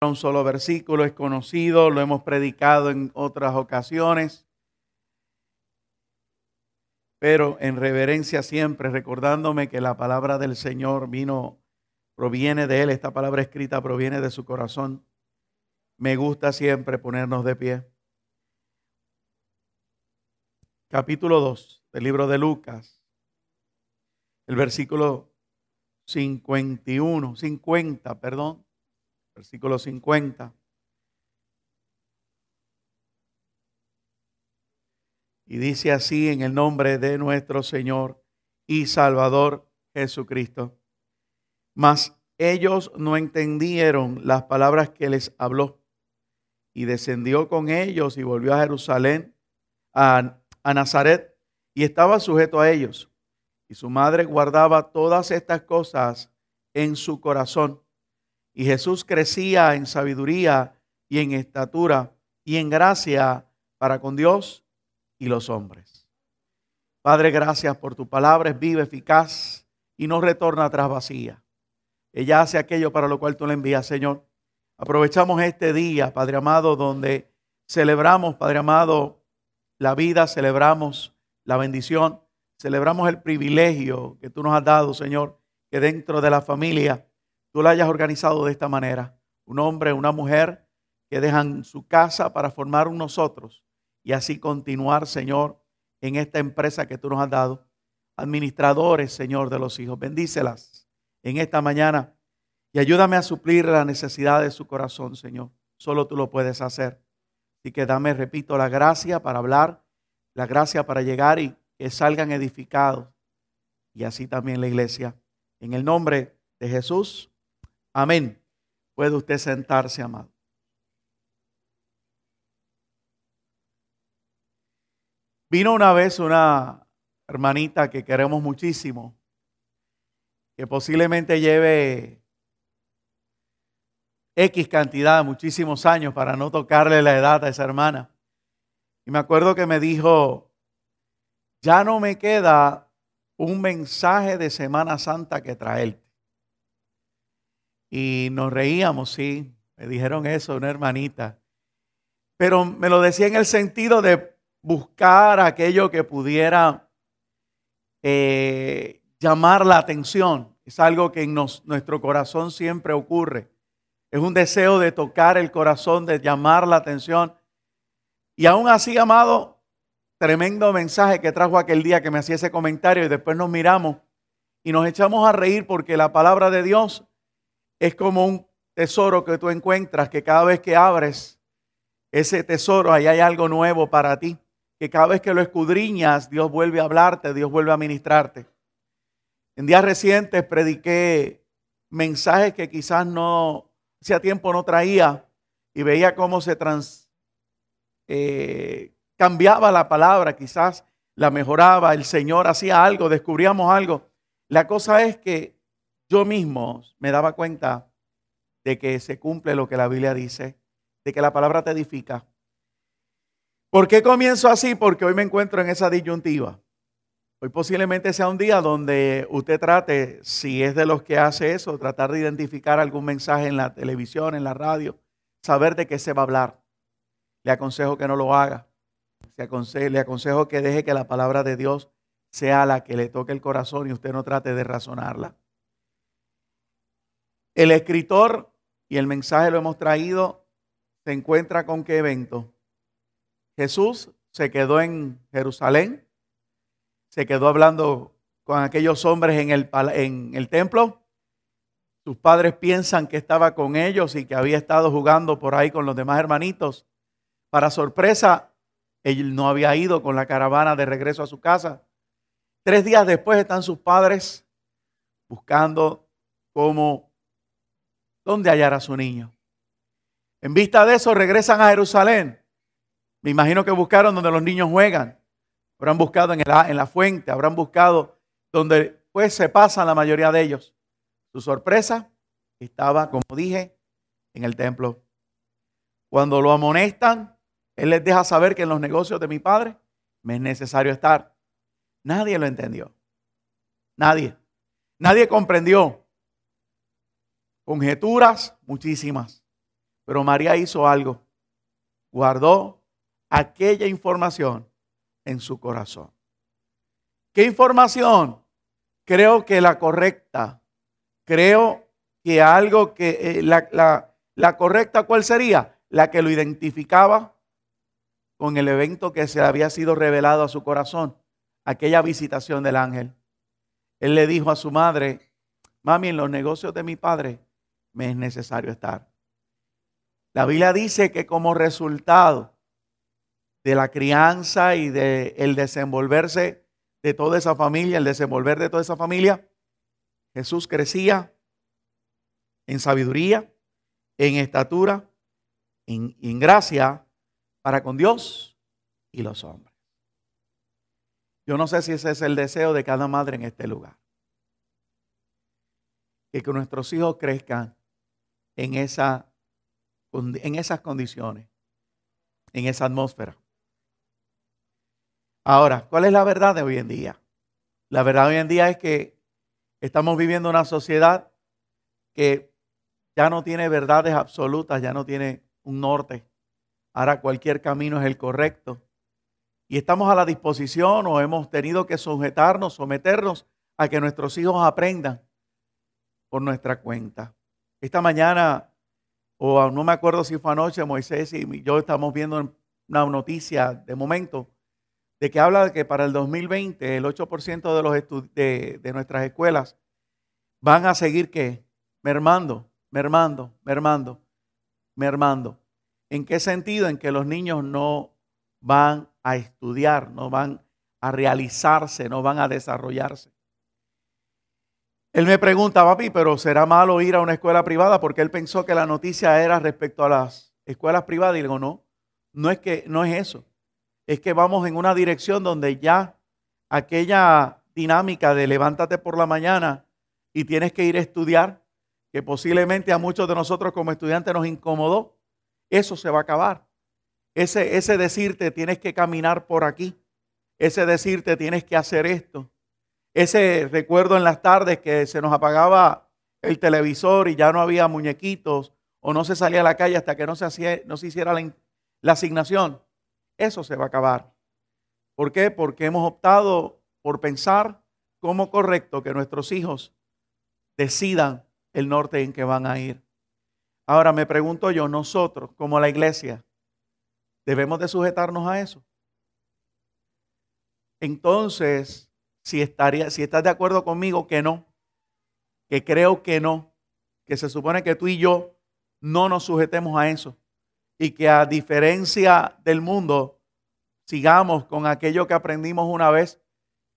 un solo versículo, es conocido, lo hemos predicado en otras ocasiones, pero en reverencia siempre, recordándome que la palabra del Señor proviene de Él, esta palabra escrita proviene de su corazón. Me gusta siempre ponernos de pie. Capítulo 2 del libro de Lucas, el versículo 50, versículo 50. Y dice así: en el nombre de nuestro Señor y Salvador Jesucristo. Mas ellos no entendieron las palabras que les habló. Y descendió con ellos y volvió a Jerusalén, a Nazaret, y estaba sujeto a ellos. Y su madre guardaba todas estas cosas en su corazón. Y Jesús crecía en sabiduría y en estatura y en gracia para con Dios y los hombres. Padre, gracias por tu palabra, es viva, eficaz y no retorna atrás vacía. Ella hace aquello para lo cual tú la envías, Señor. Aprovechamos este día, Padre amado, donde celebramos, Padre amado, la vida, celebramos la bendición, celebramos el privilegio que tú nos has dado, Señor, que dentro de la familia tú la hayas organizado de esta manera. Un hombre, una mujer que dejan su casa para formar un nosotros y así continuar, Señor, en esta empresa que tú nos has dado. Administradores, Señor, de los hijos, bendícelas en esta mañana y ayúdame a suplir la necesidad de su corazón, Señor. Solo tú lo puedes hacer. Así que dame, repito, la gracia para hablar, la gracia para llegar y que salgan edificados. Y así también la iglesia. En el nombre de Jesús. Amén. Puede usted sentarse, amado. Vino una vez una hermanita que queremos muchísimo, que posiblemente lleve X cantidad, muchísimos años, para no tocarle la edad a esa hermana. Y me acuerdo que me dijo: ya no me queda un mensaje de Semana Santa que traerte. Y nos reíamos, sí, me dijeron eso, una hermanita. Pero me lo decía en el sentido de buscar aquello que pudiera llamar la atención. Es algo que en nuestro corazón siempre ocurre. Es un deseo de tocar el corazón, de llamar la atención. Y aún así, amado, tremendo mensaje que trajo aquel día que me hacía ese comentario, y después nos miramos y nos echamos a reír porque la palabra de Dios es como un tesoro que tú encuentras, que cada vez que abres ese tesoro, ahí hay algo nuevo para ti. Que cada vez que lo escudriñas, Dios vuelve a hablarte, Dios vuelve a ministrarte. En días recientes prediqué mensajes que quizás no, hacía tiempo no traía, y veía cómo se cambiaba la palabra, quizás la mejoraba, el Señor hacía algo, descubríamos algo. La cosa es que yo mismo me daba cuenta de que se cumple lo que la Biblia dice, de que la palabra te edifica. ¿Por qué comienzo así? Porque hoy me encuentro en esa disyuntiva. Hoy posiblemente sea un día donde usted trate, si es de los que hace eso, tratar de identificar algún mensaje en la televisión, en la radio, saber de qué se va a hablar. Le aconsejo que no lo haga. Le aconsejo que deje que la palabra de Dios sea la que le toque el corazón y usted no trate de razonarla. El escritor, y el mensaje lo hemos traído, se encuentra con qué evento. Jesús se quedó en Jerusalén, se quedó hablando con aquellos hombres en el templo. Sus padres piensan que estaba con ellos y que había estado jugando por ahí con los demás hermanitos. Para sorpresa, él no había ido con la caravana de regreso a su casa. 3 días después están sus padres buscando dónde hallar a su niño. En vista de eso, regresan a Jerusalén. Me imagino que buscaron donde los niños juegan. Habrán buscado en la fuente, habrán buscado donde pues se pasan la mayoría de ellos. Su sorpresa estaba, como dije, en el templo. Cuando lo amonestan, él les deja saber que en los negocios de mi padre me es necesario estar. Nadie lo entendió. Nadie comprendió. Conjeturas, muchísimas. Pero María hizo algo. Guardó aquella información en su corazón. ¿Qué información? Creo que la correcta. Creo que algo que la correcta, ¿cuál sería? La que lo identificaba con el evento que se había sido revelado a su corazón, aquella visitación del ángel. Él le dijo a su madre: mami, en los negocios de mi padre me es necesario estar. La Biblia dice que como resultado de la crianza y del desenvolverse de toda esa familia, el desenvolver de toda esa familia, Jesús crecía en sabiduría, en estatura, en gracia para con Dios y los hombres. Yo no sé si ese es el deseo de cada madre en este lugar. Que nuestros hijos crezcan en esas condiciones, en esa atmósfera. Ahora, ¿cuál es la verdad de hoy en día? La verdad de hoy en día es que estamos viviendo una sociedad que ya no tiene verdades absolutas, ya no tiene un norte. Ahora cualquier camino es el correcto. Y estamos a la disposición o hemos tenido que someternos a que nuestros hijos aprendan por nuestra cuenta. Esta mañana, o no me acuerdo si fue anoche, Moisés y yo estamos viendo una noticia de momento de que habla de que para el 2020 el 8% de nuestras escuelas van a seguir ¿qué? Mermando. ¿En qué sentido? En que los niños no van a estudiar, no van a realizarse, no van a desarrollarse. Él me pregunta: papi, ¿pero será malo ir a una escuela privada? Porque él pensó que la noticia era respecto a las escuelas privadas. Y le digo: no es eso. Es que vamos en una dirección donde ya aquella dinámica de levántate por la mañana y tienes que ir a estudiar, que posiblemente a muchos de nosotros como estudiantes nos incomodó, eso se va a acabar. Ese decirte tienes que caminar por aquí, ese decirte tienes que hacer esto, ese recuerdo en las tardes que se nos apagaba el televisor y ya no había muñequitos o no se salía a la calle hasta que no se hiciera la asignación, eso se va a acabar. ¿Por qué? Porque hemos optado por pensar como correcto que nuestros hijos decidan el norte en que van a ir. Ahora me pregunto yo, nosotros como la iglesia, ¿debemos de sujetarnos a eso? Entonces, si estás de acuerdo conmigo que no, que creo que no, que se supone que tú y yo no nos sujetemos a eso y que a diferencia del mundo sigamos con aquello que aprendimos una vez,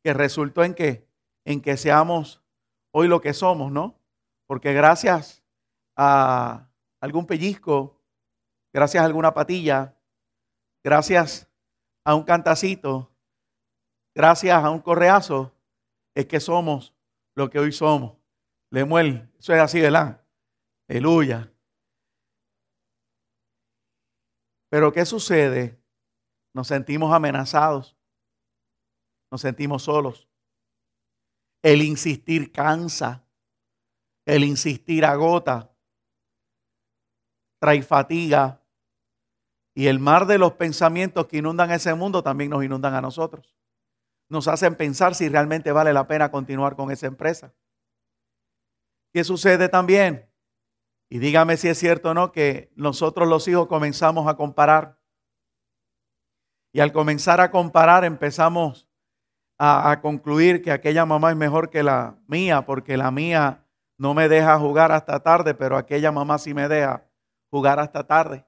que resultó en que seamos hoy lo que somos, ¿no? Porque gracias a algún pellizco, gracias a alguna patilla, gracias a un cantacito, gracias a un correazo, es que somos lo que hoy somos. Lemuel, eso es así, ¿verdad? Aleluya. Pero ¿qué sucede? Nos sentimos amenazados, nos sentimos solos. El insistir cansa, el insistir agota, trae fatiga. Y el mar de los pensamientos que inundan ese mundo también nos inundan a nosotros. Nos hacen pensar si realmente vale la pena continuar con esa empresa. ¿Qué sucede también? Y dígame si es cierto o no, que nosotros los hijos comenzamos a comparar. Y al comenzar a comparar empezamos a concluir que aquella mamá es mejor que la mía, porque la mía no me deja jugar hasta tarde, pero aquella mamá sí me deja jugar hasta tarde.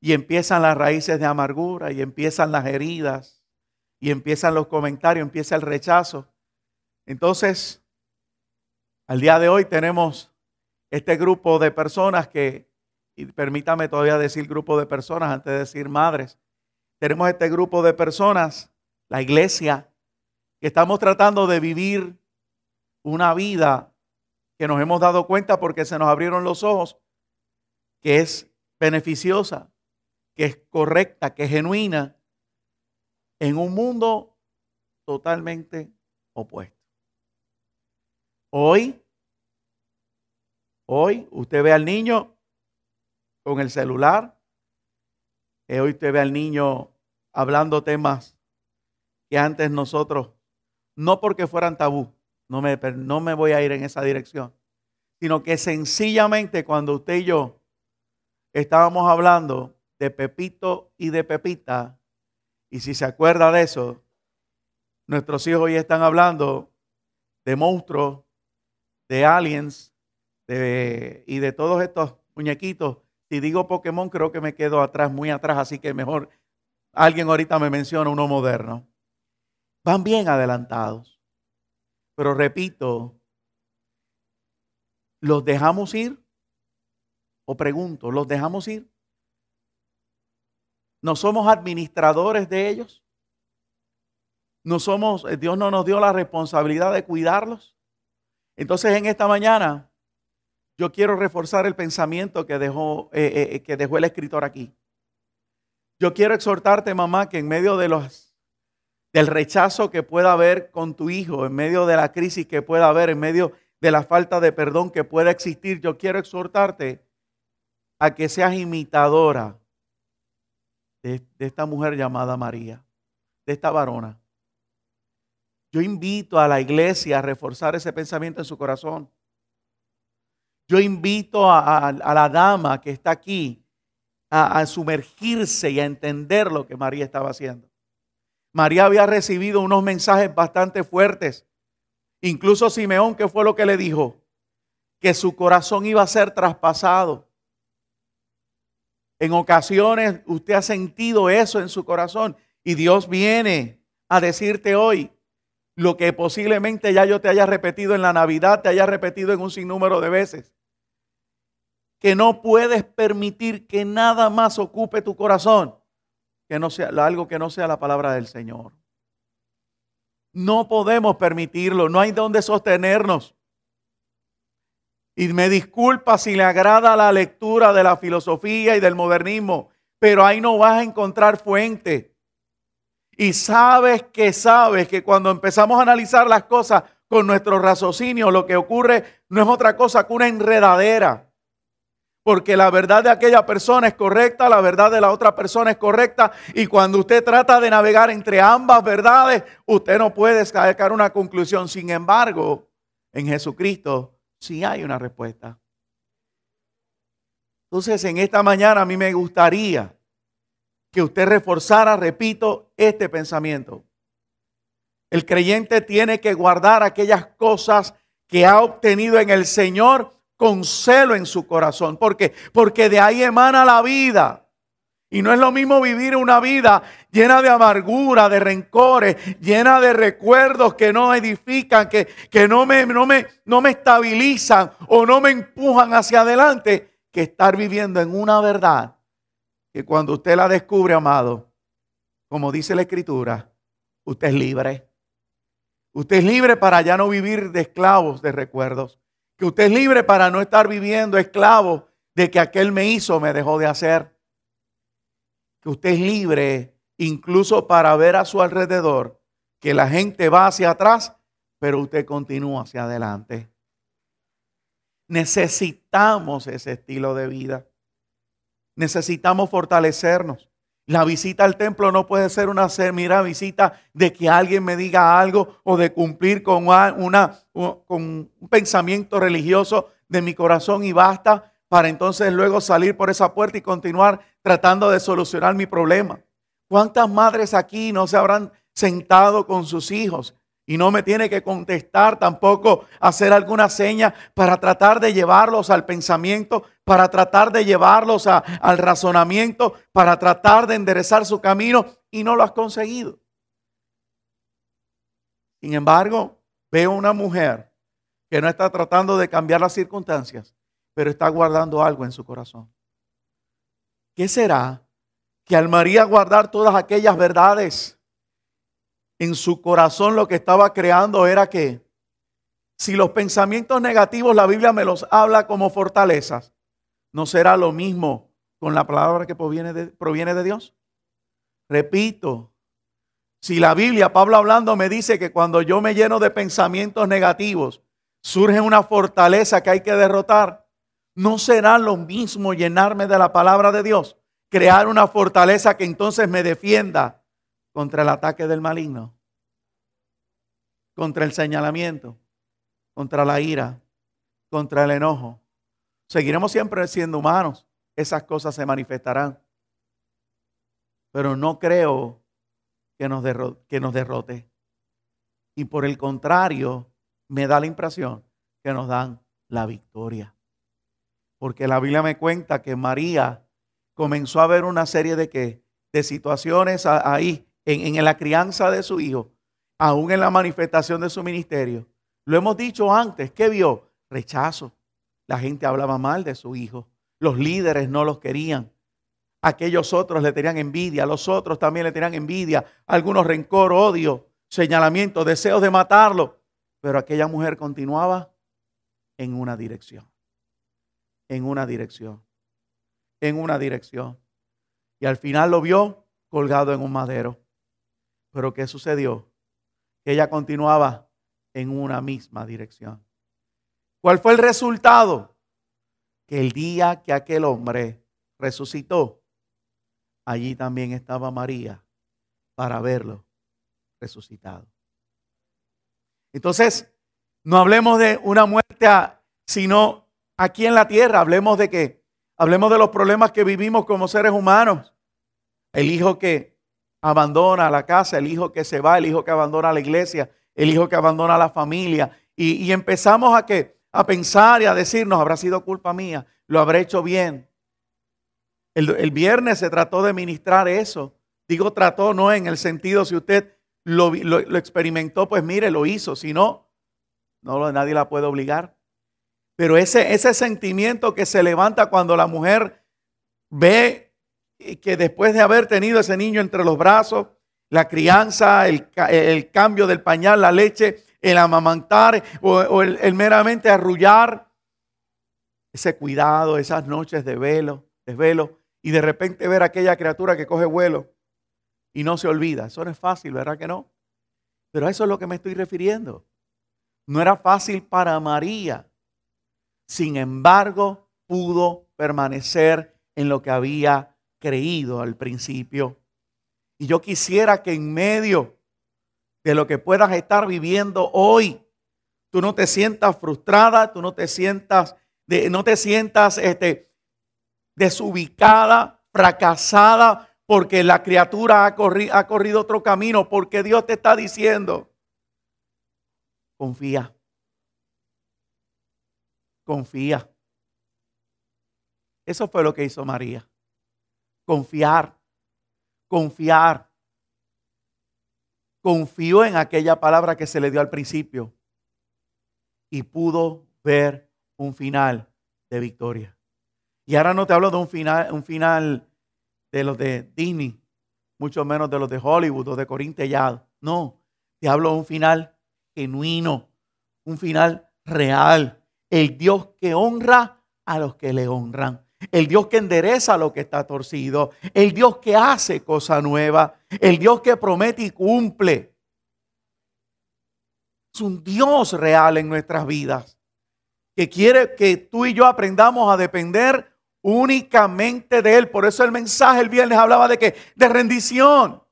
Y empiezan las raíces de amargura, y empiezan las heridas, y empiezan los comentarios, empieza el rechazo. Entonces, al día de hoy tenemos este grupo de personas que, y permítame todavía decir grupo de personas antes de decir madres, tenemos este grupo de personas, la iglesia, que estamos tratando de vivir una vida que nos hemos dado cuenta porque se nos abrieron los ojos, que es beneficiosa, que es correcta, que es genuina, en un mundo totalmente opuesto. Hoy usted ve al niño con el celular. Hoy te ve al niño hablando temas que antes nosotros, no porque fueran tabú, no me voy a ir en esa dirección, sino que sencillamente cuando usted y yo estábamos hablando de Pepito y de Pepita, y si se acuerda de eso, nuestros hijos hoy están hablando de monstruos, de aliens, y de todos estos muñequitos. Si digo Pokémon, creo que me quedo atrás, muy atrás, así que mejor alguien ahorita me menciona uno moderno. Van bien adelantados. Pero repito, ¿los dejamos ir? O pregunto, ¿los dejamos ir? ¿No somos administradores de ellos? Dios no nos dio la responsabilidad de cuidarlos. Entonces en esta mañana yo quiero reforzar el pensamiento que dejó el escritor aquí. Yo quiero exhortarte, mamá, que en medio del rechazo que pueda haber con tu hijo, en medio de la crisis que pueda haber, en medio de la falta de perdón que pueda existir, yo quiero exhortarte a que seas imitadora de esta mujer llamada María, de esta varona. Yo invito a la iglesia a reforzar ese pensamiento en su corazón. Yo invito a la dama que está aquí a sumergirse y a entender lo que María estaba haciendo. María había recibido unos mensajes bastante fuertes. Incluso Simeón, ¿qué fue lo que le dijo? Que su corazón iba a ser traspasado. En ocasiones usted ha sentido eso en su corazón y Dios viene a decirte hoy lo que posiblemente ya yo te haya repetido en la Navidad, te haya repetido en un sinnúmero de veces. Que no puedes permitir que nada más ocupe tu corazón, que no sea algo que no sea la palabra del Señor. No podemos permitirlo, no hay donde sostenernos. Y me disculpa si le agrada la lectura de la filosofía y del modernismo, pero ahí no vas a encontrar fuente. Y sabes que cuando empezamos a analizar las cosas con nuestro raciocinio, lo que ocurre no es otra cosa que una enredadera. Porque la verdad de aquella persona es correcta, la verdad de la otra persona es correcta. Y cuando usted trata de navegar entre ambas verdades, usted no puede sacar una conclusión. Sin embargo, en Jesucristo sí hay una respuesta. Entonces, en esta mañana a mí me gustaría que usted reforzara, repito, este pensamiento. El creyente tiene que guardar aquellas cosas que ha obtenido en el Señor con celo en su corazón. ¿Por qué? Porque de ahí emana la vida. Y no es lo mismo vivir una vida llena de amargura, de rencores, llena de recuerdos que no edifican, que no me estabilizan o no me empujan hacia adelante, que estar viviendo en una verdad que cuando usted la descubre, amado, como dice la Escritura, usted es libre. Usted es libre para ya no vivir de esclavos de recuerdos. Que usted es libre para no estar viviendo esclavo de que aquel me hizo, me dejó de hacer. Que usted es libre incluso para ver a su alrededor que la gente va hacia atrás, pero usted continúa hacia adelante. Necesitamos ese estilo de vida. Necesitamos fortalecernos. La visita al templo no puede ser una visita de que alguien me diga algo o de cumplir con un pensamiento religioso de mi corazón y basta para entonces luego salir por esa puerta y continuar tratando de solucionar mi problema. ¿Cuántas madres aquí no se habrán sentado con sus hijos? Y no me tiene que contestar tampoco, hacer alguna seña para tratar de llevarlos al pensamiento, para tratar de llevarlos al razonamiento, para tratar de enderezar su camino y no lo has conseguido. Sin embargo, veo una mujer que no está tratando de cambiar las circunstancias, pero está guardando algo en su corazón. ¿Qué será? Que al María guardar todas aquellas verdades en su corazón, lo que estaba creando era que si los pensamientos negativos la Biblia me los habla como fortalezas, ¿no será lo mismo con la palabra que proviene de Dios? Repito, si la Biblia, Pablo hablando, me dice que cuando yo me lleno de pensamientos negativos, surge una fortaleza que hay que derrotar, ¿No será lo mismo llenarme de la palabra de Dios? Crear una fortaleza que entonces me defienda contra el ataque del maligno, contra el señalamiento, contra la ira, contra el enojo. Seguiremos siempre siendo humanos. Esas cosas se manifestarán. Pero no creo que nos derrote. Y por el contrario, me da la impresión que nos dan la victoria. Porque la Biblia me cuenta que María comenzó a ver una serie de situaciones ahí en la crianza de su hijo, aún en la manifestación de su ministerio. Lo hemos dicho antes, ¿qué vio? Rechazo. La gente hablaba mal de su hijo. Los líderes no los querían. Aquellos otros le tenían envidia, los otros también le tenían envidia, algunos rencor, odio, señalamiento, deseos de matarlo. Pero aquella mujer continuaba en una dirección, en una dirección, en una dirección. Y al final lo vio colgado en un madero. Pero ¿qué sucedió? Que ella continuaba en una misma dirección. ¿Cuál fue el resultado? Que el día que aquel hombre resucitó, allí también estaba María para verlo resucitado. Entonces, no hablemos de una muerte, sino aquí en la tierra. Hablemos de qué? Hablemos de los problemas que vivimos como seres humanos. El hijo que abandona la casa, el hijo que se va, el hijo que abandona la iglesia, el hijo que abandona la familia. Y empezamos a pensar y a decirnos, habrá sido culpa mía, lo habré hecho bien. El viernes se trató de ministrar eso. Digo trató, no en el sentido, si usted lo experimentó, pues mire, lo hizo. Si no, nadie la puede obligar. Pero ese sentimiento que se levanta cuando la mujer ve que después de haber tenido ese niño entre los brazos, la crianza, el cambio del pañal, la leche, el amamantar o el meramente arrullar, ese cuidado, esas noches de desvelo, y de repente ver a aquella criatura que coge vuelo y no se olvida. Eso no es fácil, ¿verdad que no? Pero a eso es lo que me estoy refiriendo. No era fácil para María. Sin embargo, pudo permanecer en lo que había creído al principio. Y yo quisiera que en medio de lo que puedas estar viviendo hoy, tú no te sientas frustrada, tú no te sientas desubicada, fracasada, porque la criatura ha corrido otro camino, porque Dios te está diciendo, confía. Confía. Eso fue lo que hizo María. Confiar. Confiar. Confió en aquella palabra que se le dio al principio y pudo ver un final de victoria. Y ahora no te hablo de un final de los de Disney, mucho menos de los de Hollywood o de Corín Tellado. No, te hablo de un final genuino, un final real. El Dios que honra a los que le honran. El Dios que endereza lo que está torcido. El Dios que hace cosa nueva. El Dios que promete y cumple. Es un Dios real en nuestras vidas, que quiere que tú y yo aprendamos a depender únicamente de Él. Por eso el mensaje el viernes hablaba de rendición,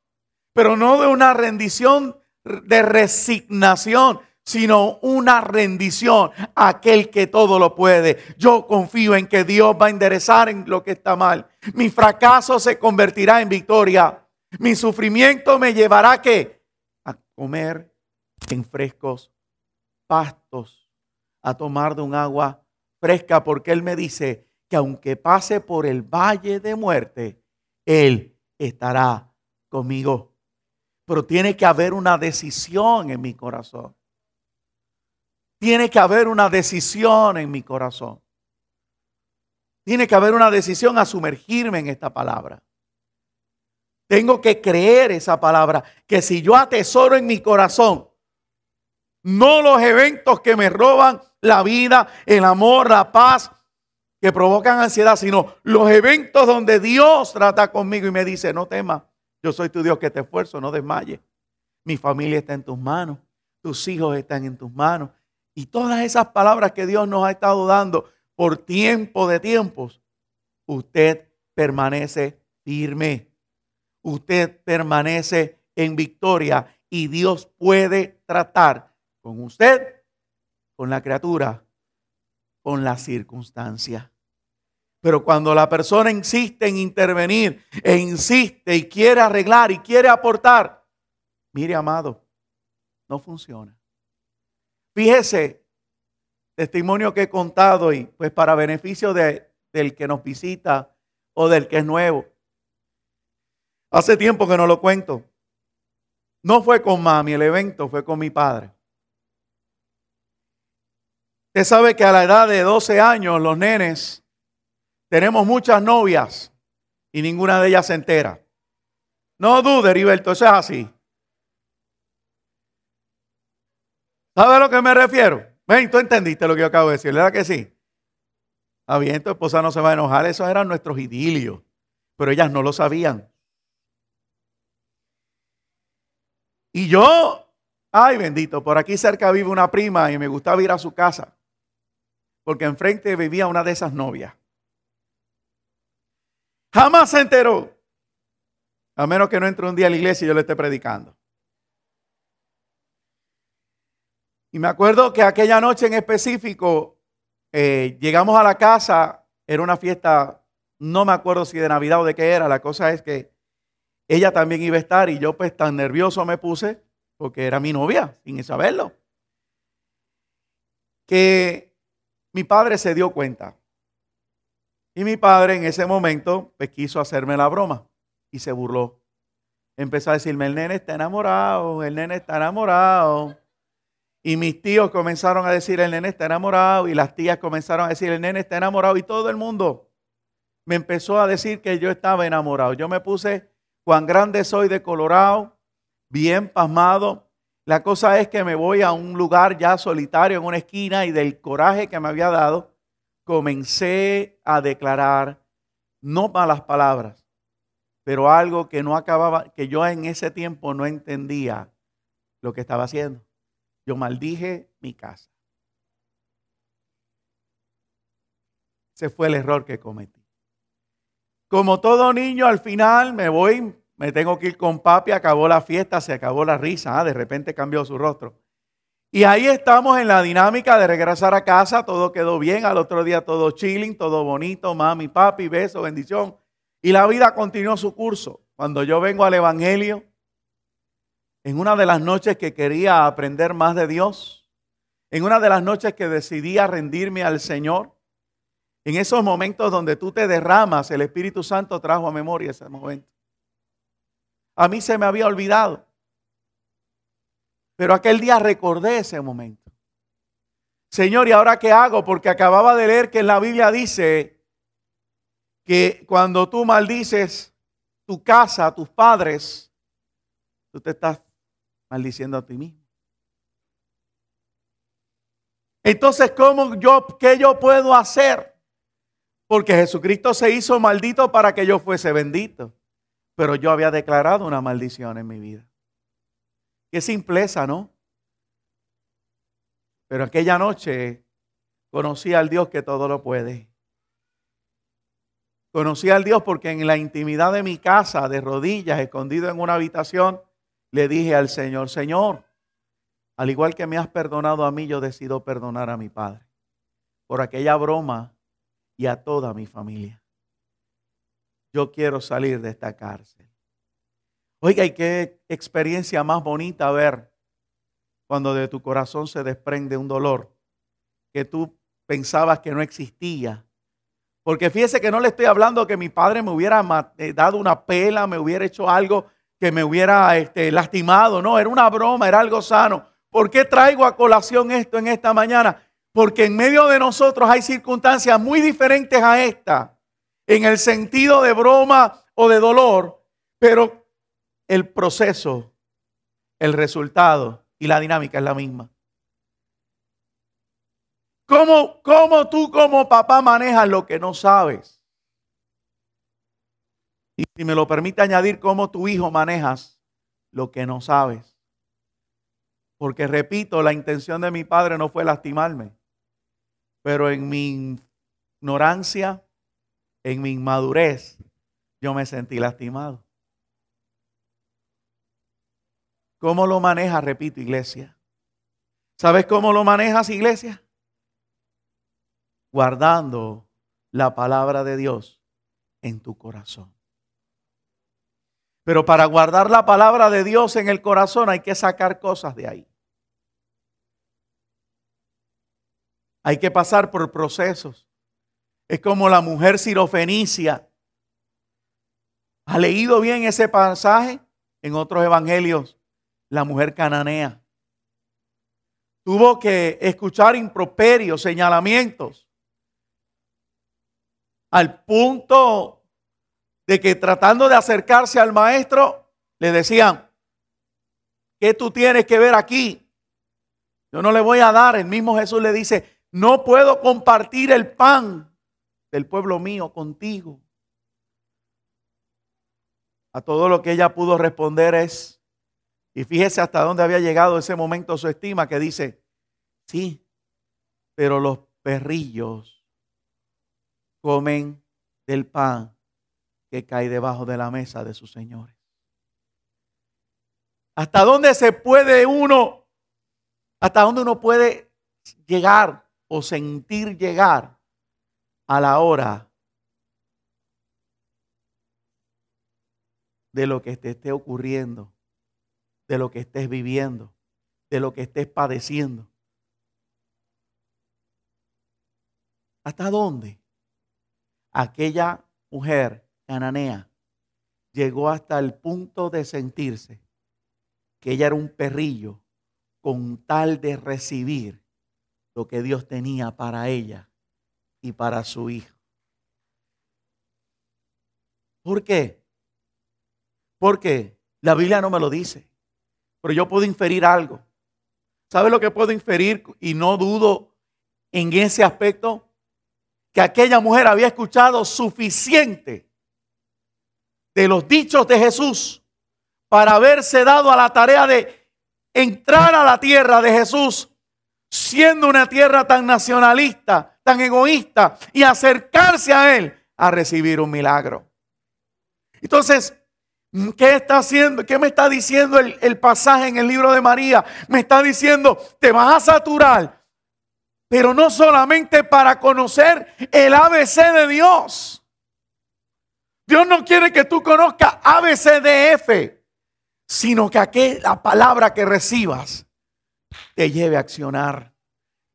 pero no de una rendición de resignación, sino una rendición a aquel que todo lo puede. Yo confío en que Dios va a enderezar en lo que está mal. Mi fracaso se convertirá en victoria. Mi sufrimiento me llevará a comer en frescos pastos, a tomar de un agua fresca, porque Él me dice que aunque pase por el valle de muerte, Él estará conmigo. Pero tiene que haber una decisión en mi corazón. Tiene que haber una decisión en mi corazón. Tiene que haber una decisión a sumergirme en esta palabra. Tengo que creer esa palabra, que si yo atesoro en mi corazón, no los eventos que me roban la vida, el amor, la paz, que provocan ansiedad, sino los eventos donde Dios trata conmigo y me dice, no temas, yo soy tu Dios que te esfuerzo, no desmayes. Mi familia está en tus manos, tus hijos están en tus manos. Y todas esas palabras que Dios nos ha estado dando, por tiempo de tiempos, usted permanece firme. Usted permanece en victoria y Dios puede tratar con usted, con la criatura, con la circunstancia. Pero cuando la persona insiste en intervenir e insiste y quiere arreglar y quiere aportar, mire, amado, no funciona. Fíjese, testimonio que he contado y pues para beneficio del que nos visita o del que es nuevo. Hace tiempo que no lo cuento. No fue con mami el evento, fue con mi padre. Usted sabe que a la edad de 12 años los nenes tenemos muchas novias y ninguna de ellas se entera. No dude, Heriberto, eso es así. ¿Sabe a lo que me refiero? Ven, tú entendiste lo que yo acabo de decir, ¿verdad que sí? Está bien, tu esposa no se va a enojar, esos eran nuestros idilios, pero ellas no lo sabían. Y yo, ay bendito, por aquí cerca vive una prima y me gustaba ir a su casa, porque enfrente vivía una de esas novias. Jamás se enteró, a menos que no entre un día a la iglesia y yo le esté predicando. Y me acuerdo que aquella noche en específico, llegamos a la casa, era una fiesta, no me acuerdo si de Navidad o de qué era, la cosa es que ella también iba a estar y yo pues tan nervioso me puse, porque era mi novia, sin saberlo, que mi padre se dio cuenta. Y mi padre en ese momento pues quiso hacerme la broma y se burló. Empezó a decirme, el nene está enamorado, el nene está enamorado. Y mis tíos comenzaron a decir, el nene está enamorado. Y las tías comenzaron a decir, el nene está enamorado. Y todo el mundo me empezó a decir que yo estaba enamorado. Yo me puse, cuán grande soy de colorado, bien pasmado. La cosa es que me voy a un lugar ya solitario en una esquina y del coraje que me había dado, comencé a declarar, no malas palabras, pero algo que no acababa, que yo en ese tiempo no entendía lo que estaba haciendo. Yo maldije mi casa. Ese fue el error que cometí. Como todo niño, al final me voy, me tengo que ir con papi, acabó la fiesta, se acabó la risa, de repente cambió su rostro. Y ahí estamos en la dinámica de regresar a casa, todo quedó bien, al otro día todo chilling, todo bonito, mami, papi, beso, bendición. Y la vida continuó su curso. Cuando yo vengo al evangelio, en una de las noches que quería aprender más de Dios, en una de las noches que decidí rendirme al Señor, en esos momentos donde tú te derramas, el Espíritu Santo trajo a memoria ese momento. A mí se me había olvidado, pero aquel día recordé ese momento. Señor, ¿y ahora qué hago? Porque acababa de leer que en la Biblia dice que cuando tú maldices tu casa, tus padres, tú te estás maldiciendo a ti mismo. Entonces, ¿qué yo puedo hacer? Porque Jesucristo se hizo maldito para que yo fuese bendito. Pero yo había declarado una maldición en mi vida. Qué simpleza, ¿no? Pero aquella noche conocí al Dios que todo lo puede. Conocí al Dios porque en la intimidad de mi casa, de rodillas, escondido en una habitación, le dije al Señor, Señor, al igual que me has perdonado a mí, yo decido perdonar a mi padre por aquella broma y a toda mi familia. Yo quiero salir de esta cárcel. Oiga, y qué experiencia más bonita ver cuando de tu corazón se desprende un dolor que tú pensabas que no existía. Porque fíjese que no le estoy hablando que mi padre me hubiera dado una pela, me hubiera hecho algo que me hubiera lastimado. No, era una broma, era algo sano. ¿Por qué traigo a colación esto en esta mañana? Porque en medio de nosotros hay circunstancias muy diferentes a esta, en el sentido de broma o de dolor, pero el proceso, el resultado y la dinámica es la misma. ¿Cómo tú como papá manejas lo que no sabes? Y si me lo permite añadir, ¿cómo tu hijo manejas lo que no sabes? Porque repito, la intención de mi padre no fue lastimarme. Pero en mi ignorancia, en mi inmadurez, yo me sentí lastimado. ¿Cómo lo manejas? Repito, iglesia. ¿Sabes cómo lo manejas, iglesia? Guardando la palabra de Dios en tu corazón. Pero para guardar la palabra de Dios en el corazón hay que sacar cosas de ahí. Hay que pasar por procesos. Es como la mujer sirofenicia. ¿Ha leído bien ese pasaje? En otros evangelios, la mujer cananea tuvo que escuchar improperios, señalamientos, al punto de que tratando de acercarse al maestro, le decían: ¿qué tú tienes que ver aquí? Yo no le voy a dar. El mismo Jesús le dice: no puedo compartir el pan del pueblo mío contigo. A todo lo que ella pudo responder es, y fíjese hasta dónde había llegado ese momento su estima, que dice: sí, pero los perrillos comen del pan que cae debajo de la mesa de sus señores. ¿Hasta dónde se puede uno, hasta dónde uno puede llegar o sentir llegar a la hora de lo que te esté ocurriendo, de lo que estés viviendo, de lo que estés padeciendo? ¿Hasta dónde? Aquella mujer cananea llegó hasta el punto de sentirse que ella era un perrillo con tal de recibir lo que Dios tenía para ella y para su hijo. ¿Por qué? Porque la Biblia no me lo dice, pero yo puedo inferir algo. ¿Sabe lo que puedo inferir? Y no dudo en ese aspecto, que aquella mujer había escuchado suficiente de los dichos de Jesús para haberse dado a la tarea de entrar a la tierra de Jesús, siendo una tierra tan nacionalista, tan egoísta, y acercarse a Él a recibir un milagro. Entonces, ¿qué está haciendo? ¿Qué me está diciendo el pasaje en el libro de María? Me está diciendo: te vas a saturar, pero no solamente para conocer el ABC de Dios. Dios no quiere que tú conozcas ABCDF, sino que la palabra que recibas te lleve a accionar,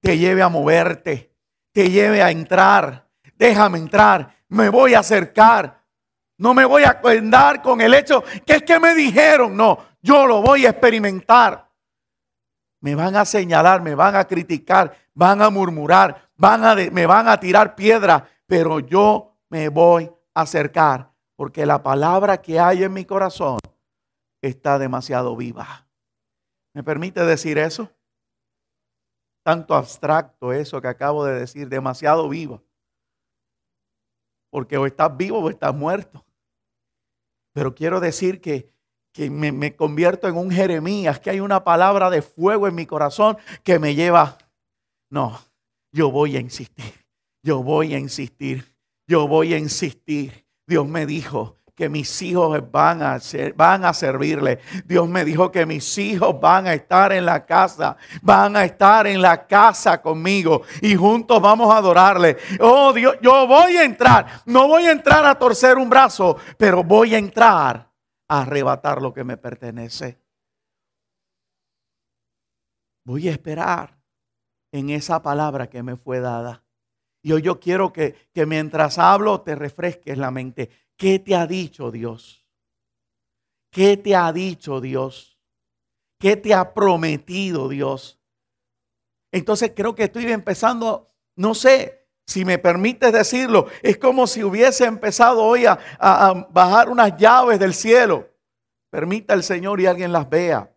te lleve a moverte, te lleve a entrar. Déjame entrar, me voy a acercar. No me voy a andar con el hecho que es que me dijeron. No, yo lo voy a experimentar. Me van a señalar, me van a criticar, van a murmurar, me van a tirar piedras, pero yo me voy a acercar, porque la palabra que hay en mi corazón está demasiado viva. ¿Me permite decir eso? Tanto abstracto eso que acabo de decir, demasiado viva. Porque o estás vivo o estás muerto. Pero quiero decir que me convierto en un Jeremías, que hay una palabra de fuego en mi corazón que me lleva. No, yo voy a insistir, yo voy a insistir, yo voy a insistir. Dios me dijo que mis hijos van a servirle. Dios me dijo que mis hijos van a estar en la casa, van a estar en la casa conmigo y juntos vamos a adorarle. Oh Dios, yo voy a entrar, no voy a entrar a torcer un brazo, pero voy a entrar a arrebatar lo que me pertenece. Voy a esperar en esa palabra que me fue dada. Y hoy yo quiero que mientras hablo te refresques la mente. ¿Qué te ha dicho Dios? ¿Qué te ha dicho Dios? ¿Qué te ha prometido Dios? Entonces creo que estoy empezando, no sé si me permites decirlo, es como si hubiese empezado hoy a bajar unas llaves del cielo. Permita el Señor y alguien las vea.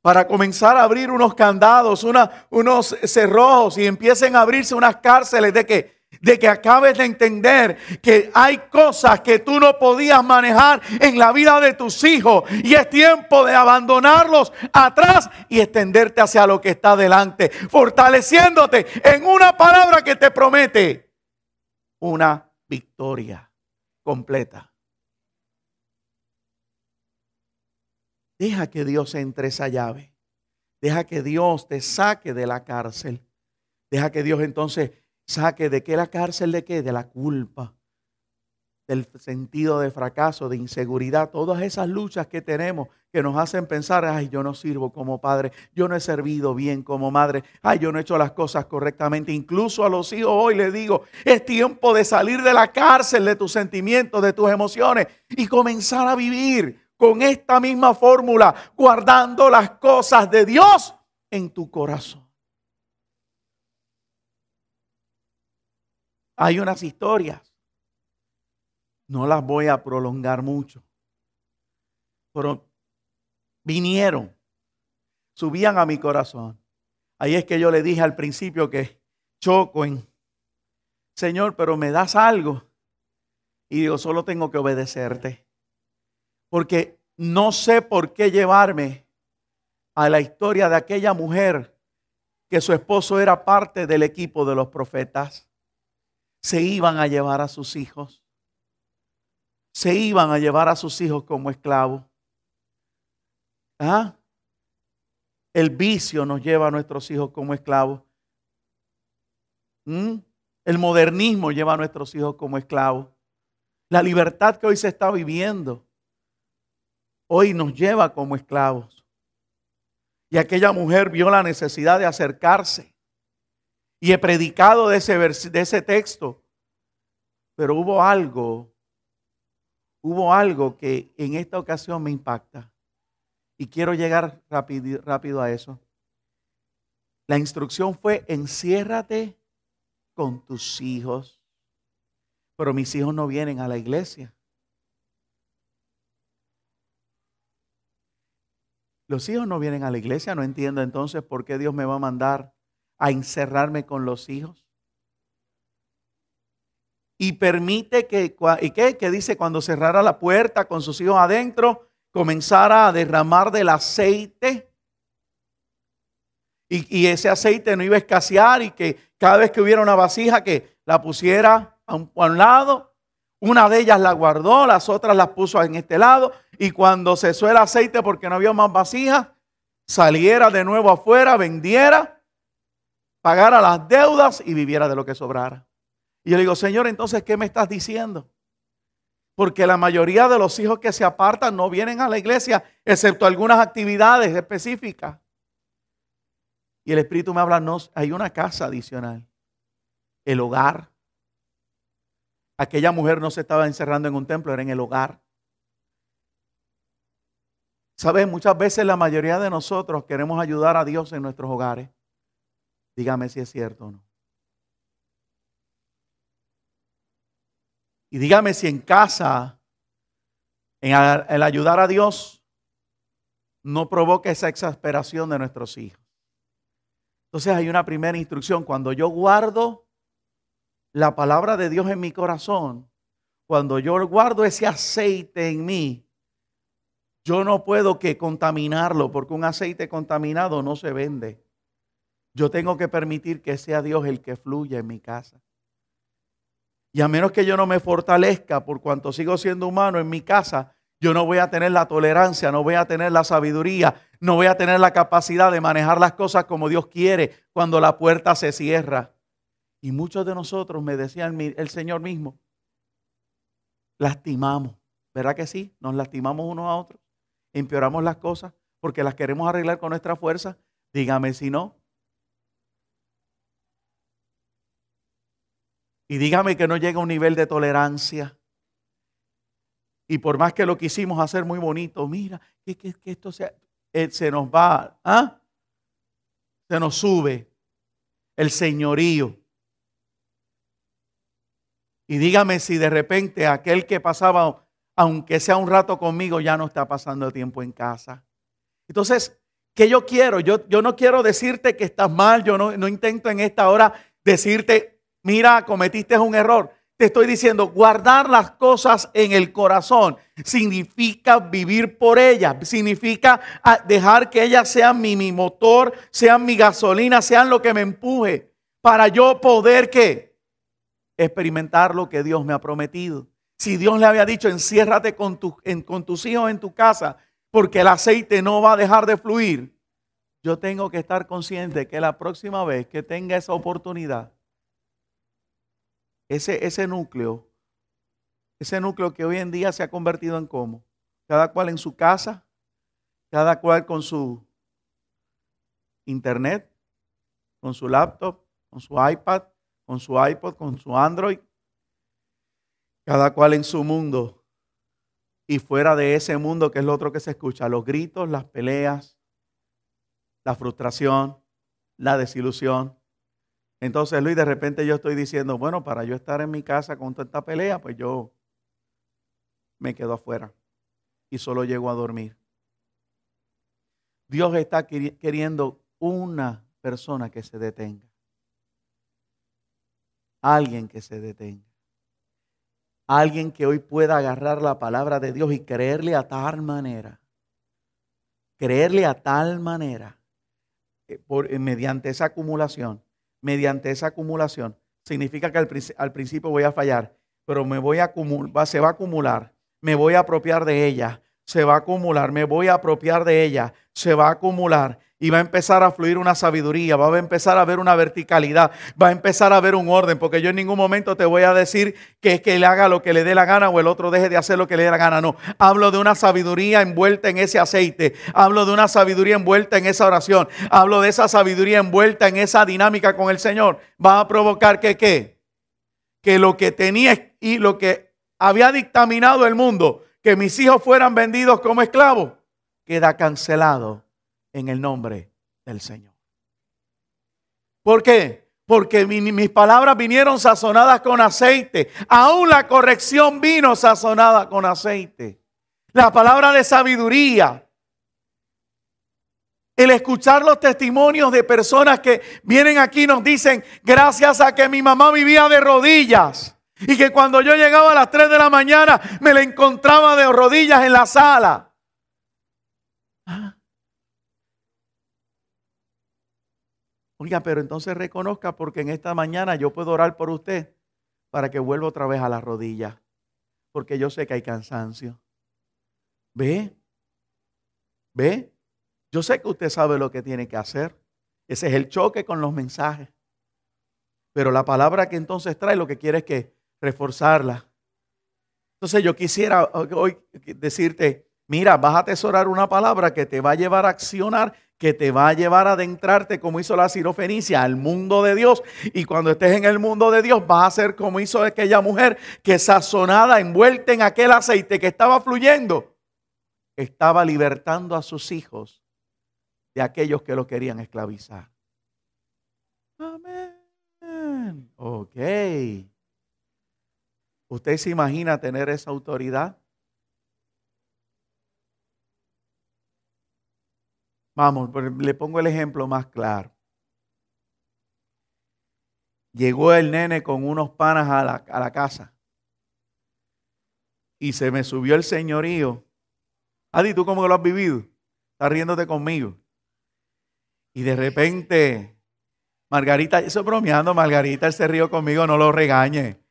Para comenzar a abrir unos candados, unos cerrojos, y empiecen a abrirse unas cárceles de que acabes de entender que hay cosas que tú no podías manejar en la vida de tus hijos y es tiempo de abandonarlos atrás y extenderte hacia lo que está delante, fortaleciéndote en una palabra que te promete una victoria completa. Deja que Dios entre esa llave. Deja que Dios te saque de la cárcel. Deja que Dios entonces saque de qué la cárcel, de qué, de la culpa, del sentido de fracaso, de inseguridad, todas esas luchas que tenemos que nos hacen pensar, ay, yo no sirvo como padre, yo no he servido bien como madre, ay, yo no he hecho las cosas correctamente. Incluso a los hijos hoy les digo, es tiempo de salir de la cárcel de tus sentimientos, de tus emociones y comenzar a vivir con esta misma fórmula, guardando las cosas de Dios en tu corazón. Hay unas historias, no las voy a prolongar mucho, pero vinieron, subían a mi corazón. Ahí es que yo le dije al principio que choco en, Señor, pero me das algo. Y digo, solo tengo que obedecerte. Porque no sé por qué llevarme a la historia de aquella mujer que su esposo era parte del equipo de los profetas. Se iban a llevar a sus hijos. Se iban a llevar a sus hijos como esclavos. ¿Ah? El vicio nos lleva a nuestros hijos como esclavos. El modernismo lleva a nuestros hijos como esclavos. La libertad que hoy se está viviendo, hoy nos lleva como esclavos. Y aquella mujer vio la necesidad de acercarse. Y he predicado de ese texto. Pero hubo algo que en esta ocasión me impacta. Y quiero llegar rápido a eso. La instrucción fue, enciérrate con tus hijos. Pero mis hijos no vienen a la iglesia. Los hijos no vienen a la iglesia. No entiendo entonces por qué Dios me va a mandar a encerrarme con los hijos. Y permite que dice, cuando cerrara la puerta con sus hijos adentro, comenzara a derramar del aceite. Y ese aceite no iba a escasear y que cada vez que hubiera una vasija que la pusiera a un lado. Una de ellas la guardó, las otras las puso en este lado. Y cuando cesó el aceite porque no había más vasijas, saliera de nuevo afuera, vendiera, pagara las deudas y viviera de lo que sobrara. Y yo le digo, Señor, entonces, ¿qué me estás diciendo? Porque la mayoría de los hijos que se apartan no vienen a la iglesia, excepto algunas actividades específicas. Y el Espíritu me habla, no, hay una casa adicional, el hogar. Aquella mujer no se estaba encerrando en un templo, era en el hogar. ¿Sabes? Muchas veces la mayoría de nosotros queremos ayudar a Dios en nuestros hogares. Dígame si es cierto o no. Y dígame si en casa, en el ayudar a Dios, no provoca esa exasperación de nuestros hijos. Entonces hay una primera instrucción. Cuando yo guardo la palabra de Dios en mi corazón, cuando yo guardo ese aceite en mí, yo no puedo que contaminarlo, porque un aceite contaminado no se vende. Yo tengo que permitir que sea Dios el que fluya en mi casa. Y a menos que yo no me fortalezca, por cuanto sigo siendo humano en mi casa, yo no voy a tener la tolerancia, no voy a tener la sabiduría, no voy a tener la capacidad de manejar las cosas como Dios quiere cuando la puerta se cierra. Y muchos de nosotros, me decía el Señor mismo, lastimamos. ¿Verdad que sí? Nos lastimamos unos a otros, empeoramos las cosas porque las queremos arreglar con nuestra fuerza. Dígame si no. Y dígame que no llega a un nivel de tolerancia. Y por más que lo quisimos hacer muy bonito, mira, que esto se nos va, se nos sube el señorío. Y dígame si de repente aquel que pasaba, aunque sea un rato conmigo, ya no está pasando tiempo en casa. Entonces, ¿qué yo quiero? Yo no quiero decirte que estás mal, yo no intento en esta hora decirte, mira, cometiste un error. Te estoy diciendo, guardar las cosas en el corazón significa vivir por ellas, significa dejar que ellas sean mi motor, sean mi gasolina, sean lo que me empuje para yo poder, ¿qué? experimentar lo que Dios me ha prometido. Si Dios le había dicho, enciérrate con tus hijos en tu casa, porque el aceite no va a dejar de fluir, yo tengo que estar consciente que la próxima vez que tenga esa oportunidad, ese núcleo que hoy en día se ha convertido en cómo, cada cual en su casa, cada cual con su internet, con su laptop, con su iPad, con su iPod, con su Android, cada cual en su mundo. Y fuera de ese mundo, que es lo otro que se escucha, los gritos, las peleas, la frustración, la desilusión. Entonces, Luis, de repente yo estoy diciendo, bueno, para yo estar en mi casa con tanta pelea, pues yo me quedo afuera y solo llego a dormir. Dios está queriendo una persona que se detenga. Alguien que se detenga. Alguien que hoy pueda agarrar la palabra de Dios y creerle a tal manera. Creerle a tal manera. Mediante esa acumulación. Significa que al principio voy a fallar. Pero se va a acumular. Me voy a apropiar de ella. Se va a acumular. Me voy a apropiar de ella. Se va a acumular. Y va a empezar a fluir una sabiduría, va a empezar a haber una verticalidad, va a empezar a haber un orden, porque yo en ningún momento te voy a decir que es que él haga lo que le dé la gana o el otro deje de hacer lo que le dé la gana. No, hablo de una sabiduría envuelta en ese aceite, hablo de una sabiduría envuelta en esa oración, hablo de esa sabiduría envuelta en esa dinámica con el Señor. Va a provocar que lo que tenía y lo que había dictaminado el mundo, que mis hijos fueran vendidos como esclavos, queda cancelado en el nombre del Señor. ¿Por qué? Porque mis palabras vinieron sazonadas con aceite. Aún la corrección vino sazonada con aceite. La palabra de sabiduría. El escuchar los testimonios de personas que vienen aquí y nos dicen, gracias a que mi mamá vivía de rodillas. Y que cuando yo llegaba a las 3 de la mañana me la encontraba de rodillas en la sala. Oiga, pero entonces reconozca, porque en esta mañana yo puedo orar por usted para que vuelva otra vez a las rodillas. Porque yo sé que hay cansancio. ¿Ve? Yo sé que usted sabe lo que tiene que hacer. Ese es el choque con los mensajes. Pero la palabra que entonces trae lo que quiere es que reforzarla. Entonces yo quisiera hoy decirte, mira, vas a atesorar una palabra que te va a llevar a accionar, que te va a llevar a adentrarte, como hizo la sirofenicia, al mundo de Dios. Y cuando estés en el mundo de Dios, vas a ser como hizo aquella mujer que sazonada, envuelta en aquel aceite que estaba fluyendo, estaba libertando a sus hijos de aquellos que los querían esclavizar. Amén. Ok. ¿Usted se imagina tener esa autoridad? Vamos, le pongo el ejemplo más claro. Llegó el nene con unos panas a la casa y se me subió el señorío. Adi, ¿tú cómo lo has vivido? Estás riéndote conmigo. Y de repente, Margarita, eso bromeando, Margarita, él se rió conmigo, no lo regañe.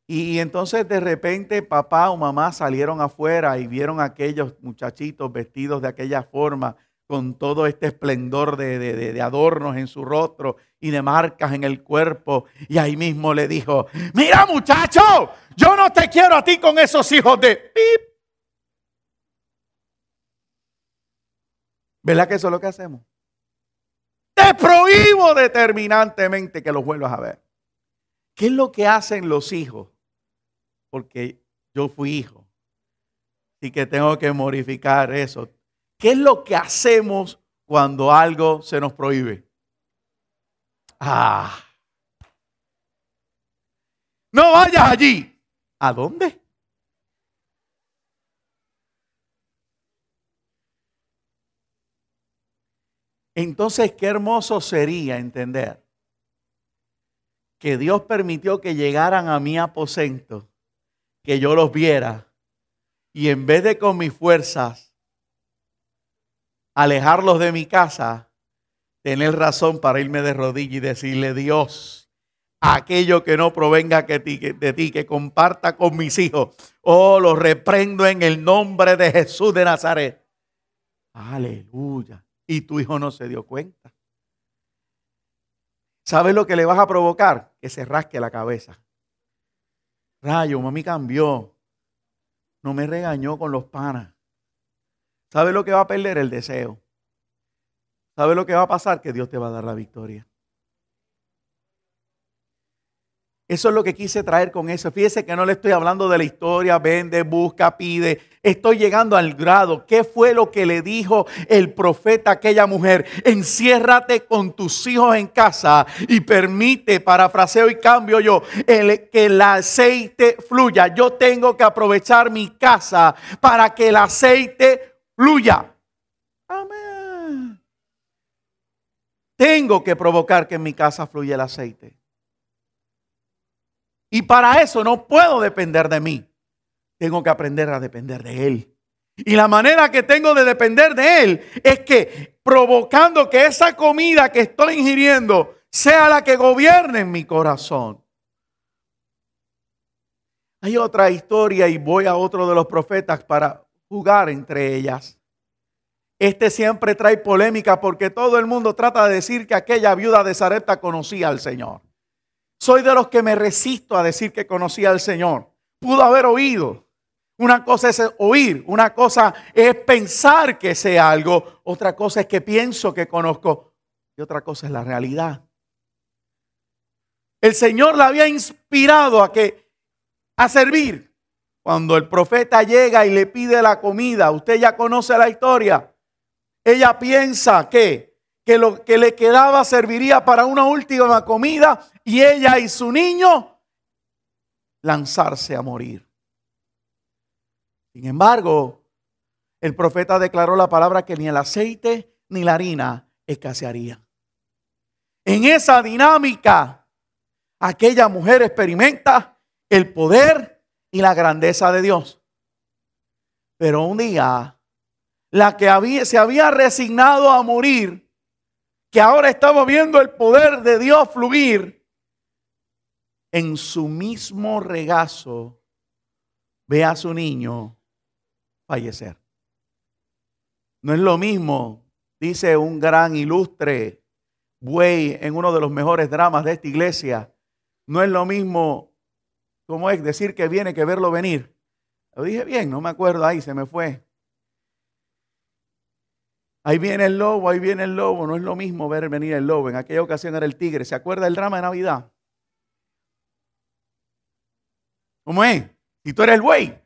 Y entonces de repente papá o mamá salieron afuera y vieron a aquellos muchachitos vestidos de aquella forma, con todo este esplendor de adornos en su rostro y de marcas en el cuerpo. Y ahí mismo le dijo, mira muchacho, yo no te quiero a ti con esos hijos de pip. ¿Verdad que eso es lo que hacemos? Te prohíbo determinantemente que los vuelvas a ver. ¿Qué es lo que hacen los hijos? Porque yo fui hijo y que tengo que modificar eso. ¿Qué es lo que hacemos cuando algo se nos prohíbe? No vayas allí. ¿A dónde? Entonces, qué hermoso sería entender que Dios permitió que llegaran a mi aposento, que yo los viera, y en vez de con mis fuerzas alejarlos de mi casa, tener razón para irme de rodillas y decirle, Dios, aquello que no provenga de ti, que comparta con mis hijos. Oh, lo reprendo en el nombre de Jesús de Nazaret. Aleluya. Y tu hijo no se dio cuenta. ¿Sabes lo que le vas a provocar? Que se rasque la cabeza. Rayo, mami cambió. No me regañó con los panas. ¿Sabes lo que va a perder? El deseo. ¿Sabes lo que va a pasar? Que Dios te va a dar la victoria. Eso es lo que quise traer con eso. Fíjese que no le estoy hablando de la historia, vende, busca, pide. Estoy llegando al grado. ¿Qué fue lo que le dijo el profeta a aquella mujer? Enciérrate con tus hijos en casa y permite, parafraseo y cambio yo, que el aceite fluya. Yo tengo que aprovechar mi casa para que el aceite fluya. Amén. Tengo que provocar que en mi casa fluya el aceite. Y para eso no puedo depender de mí. Tengo que aprender a depender de Él. Y la manera que tengo de depender de Él es que provocando que esa comida que estoy ingiriendo sea la que gobierne en mi corazón. Hay otra historia y voy a otro de los profetas para jugar entre ellas. Este siempre trae polémica porque todo el mundo trata de decir que aquella viuda de Sarepta conocía al Señor. Soy de los que me resisto a decir que conocía al Señor. Pudo haber oído. Una cosa es oír, una cosa es pensar que sé algo, otra cosa es que pienso que conozco y otra cosa es la realidad. El Señor la había inspirado a servir. Cuando el profeta llega y le pide la comida, usted ya conoce la historia. Ella piensa que lo que le quedaba serviría para una última comida y ella y su niño lanzarse a morir. Sin embargo, el profeta declaró la palabra que ni el aceite ni la harina escasearían. En esa dinámica, aquella mujer experimenta el poder y la grandeza de Dios. Pero un día, la que se había resignado a morir, que ahora estaba viendo el poder de Dios fluir, en su mismo regazo ve a su niño fallecer. No es lo mismo, dice un gran ilustre buey en uno de los mejores dramas de esta iglesia, no es lo mismo, como es decir que viene que verlo venir. Lo dije bien, no me acuerdo, ahí se me fue. Ahí viene el lobo, no es lo mismo ver venir el lobo. En aquella ocasión era el tigre. ¿Se acuerda del drama de Navidad? ¿Cómo es? Si tú eres el buey.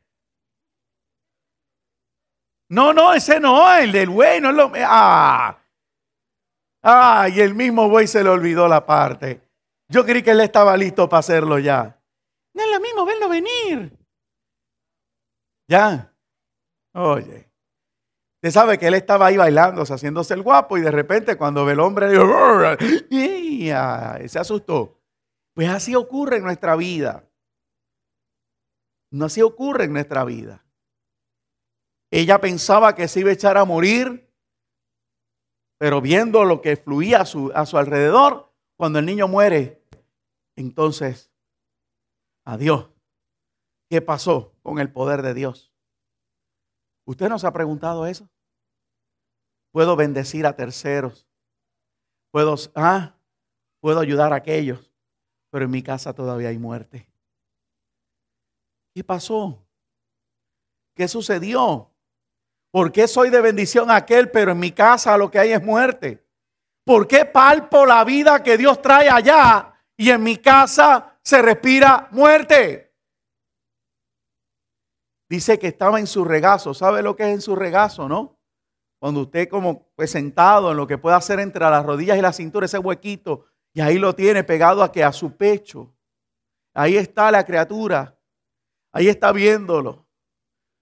No, ese no, el del buey no es lo mismo. Y el mismo buey se le olvidó la parte. Yo creí que él estaba listo para hacerlo ya. No es lo mismo verlo venir. Ya. Oye. Usted sabe que él estaba ahí bailando, haciéndose el guapo y de repente cuando ve el hombre, se asustó. Pues así ocurre en nuestra vida. No así ocurre en nuestra vida. Ella pensaba que se iba a echar a morir, pero viendo lo que fluía a su alrededor, cuando el niño muere, entonces, adiós. ¿Qué pasó con el poder de Dios? ¿Usted no se ha preguntado eso? Puedo bendecir a terceros. Puedo ayudar a aquellos. Pero en mi casa todavía hay muerte. ¿Qué pasó? ¿Qué sucedió? ¿Por qué soy de bendición a aquel, pero en mi casa lo que hay es muerte? ¿Por qué palpo la vida que Dios trae allá y en mi casa se respira muerte? Dice que estaba en su regazo. ¿Sabe lo que es en su regazo, no? Cuando usted como pues sentado en lo que puede hacer entre las rodillas y la cintura, ese huequito, y ahí lo tiene pegado a su pecho. Ahí está la criatura. Ahí está viéndolo.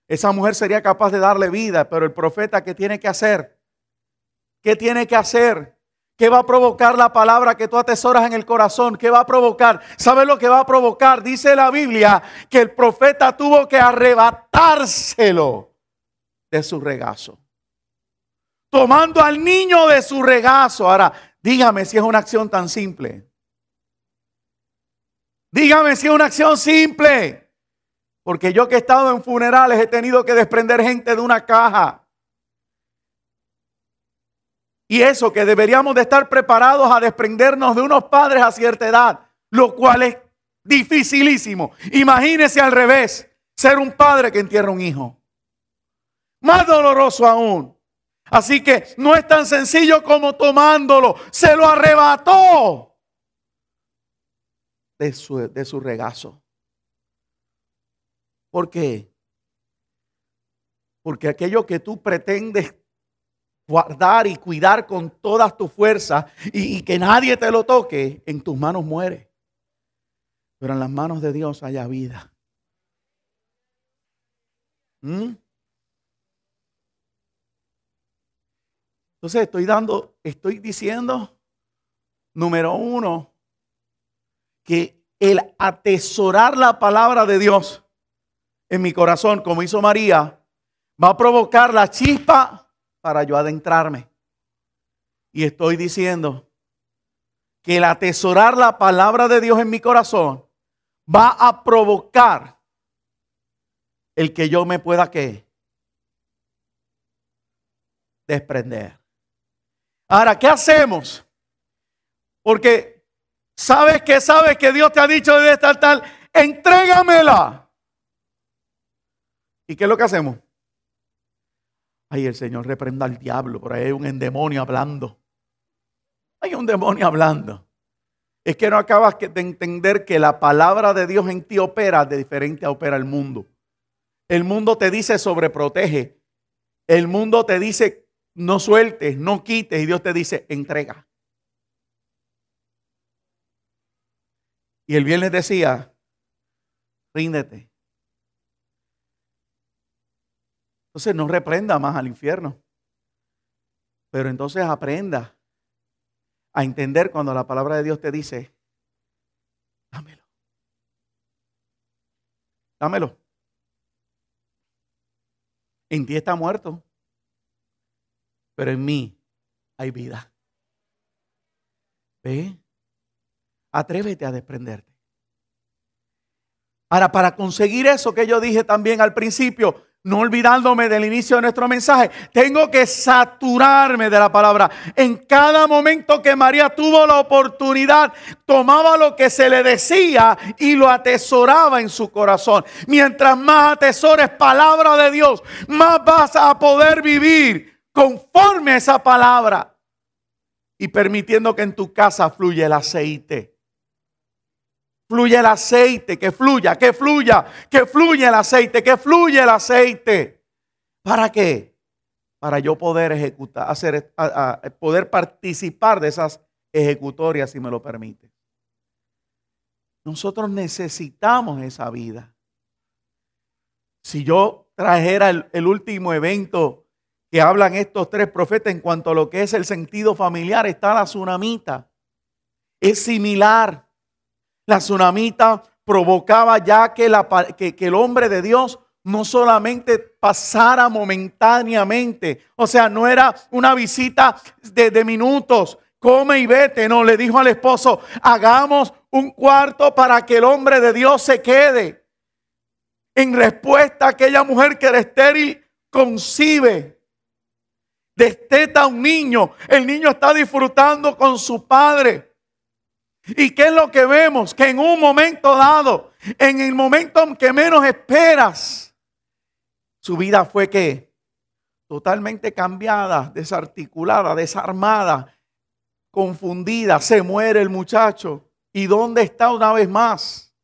Esa mujer sería capaz de darle vida, pero el profeta, ¿qué tiene que hacer? ¿Qué tiene que hacer? ¿Qué va a provocar la palabra que tú atesoras en el corazón? ¿Qué va a provocar? ¿Sabes lo que va a provocar? Dice la Biblia que el profeta tuvo que arrebatárselo de su regazo. Tomando al niño de su regazo. Ahora, dígame si es una acción tan simple. Dígame si es una acción simple. Porque yo que he estado en funerales he tenido que desprender gente de una caja. Y eso que deberíamos de estar preparados a desprendernos de unos padres a cierta edad, lo cual es dificilísimo. Imagínese al revés, ser un padre que entierra un hijo. Más doloroso aún. Así que no es tan sencillo como tomándolo. Se lo arrebató de su regazo. ¿Por qué? Porque aquello que tú pretendes guardar y cuidar con todas tus fuerzas y que nadie te lo toque, en tus manos muere. Pero en las manos de Dios haya vida. Entonces estoy diciendo, número uno, que el atesorar la palabra de Dios en mi corazón, como hizo María, va a provocar la chispa para yo adentrarme. Y estoy diciendo que el atesorar la palabra de Dios en mi corazón va a provocar el que yo me pueda ¿qué? Desprender. Ahora, ¿qué hacemos? Porque sabes que Dios te ha dicho de esta tal, entrégamela. ¿Y qué es lo que hacemos? Ay, el Señor reprenda al diablo. Por ahí hay un demonio hablando. Hay un demonio hablando. Es que no acabas de entender que la palabra de Dios en ti opera de diferente a opera el mundo. El mundo te dice sobreprotege. El mundo te dice no sueltes, no quites. Y Dios te dice entrega. Y el viernes decía, ríndete. Entonces no reprenda más al infierno. Pero entonces aprenda a entender cuando la palabra de Dios te dice, dámelo. Dámelo. En ti está muerto, pero en mí hay vida. ¿Ve? Atrévete a desprenderte. Ahora, para conseguir eso que yo dije también al principio, no olvidándome del inicio de nuestro mensaje, tengo que saturarme de la palabra. En cada momento que María tuvo la oportunidad, tomaba lo que se le decía y lo atesoraba en su corazón. Mientras más atesores palabra de Dios, más vas a poder vivir conforme a esa palabra y permitiendo que en tu casa fluya el aceite. Fluye el aceite, que fluya el aceite, que fluya el aceite. ¿Para qué? Para yo poder ejecutar, poder participar de esas ejecutorias, si me lo permite. Nosotros necesitamos esa vida. Si yo trajera el último evento que hablan estos tres profetas en cuanto a lo que es el sentido familiar, está la tsunamita. Es similar. La tsunamita provocaba ya que el hombre de Dios no solamente pasara momentáneamente. O sea, no era una visita de minutos. Come y vete. No, le dijo al esposo, hagamos un cuarto para que el hombre de Dios se quede. En respuesta a aquella mujer que era estéril, concibe. Desteta a un niño. El niño está disfrutando con su padre. ¿Y qué es lo que vemos? Que en un momento dado, en el momento en que menos esperas, su vida fue ¿qué? Totalmente cambiada, desarticulada, desarmada, confundida. Se muere el muchacho. ¿Y dónde está una vez más?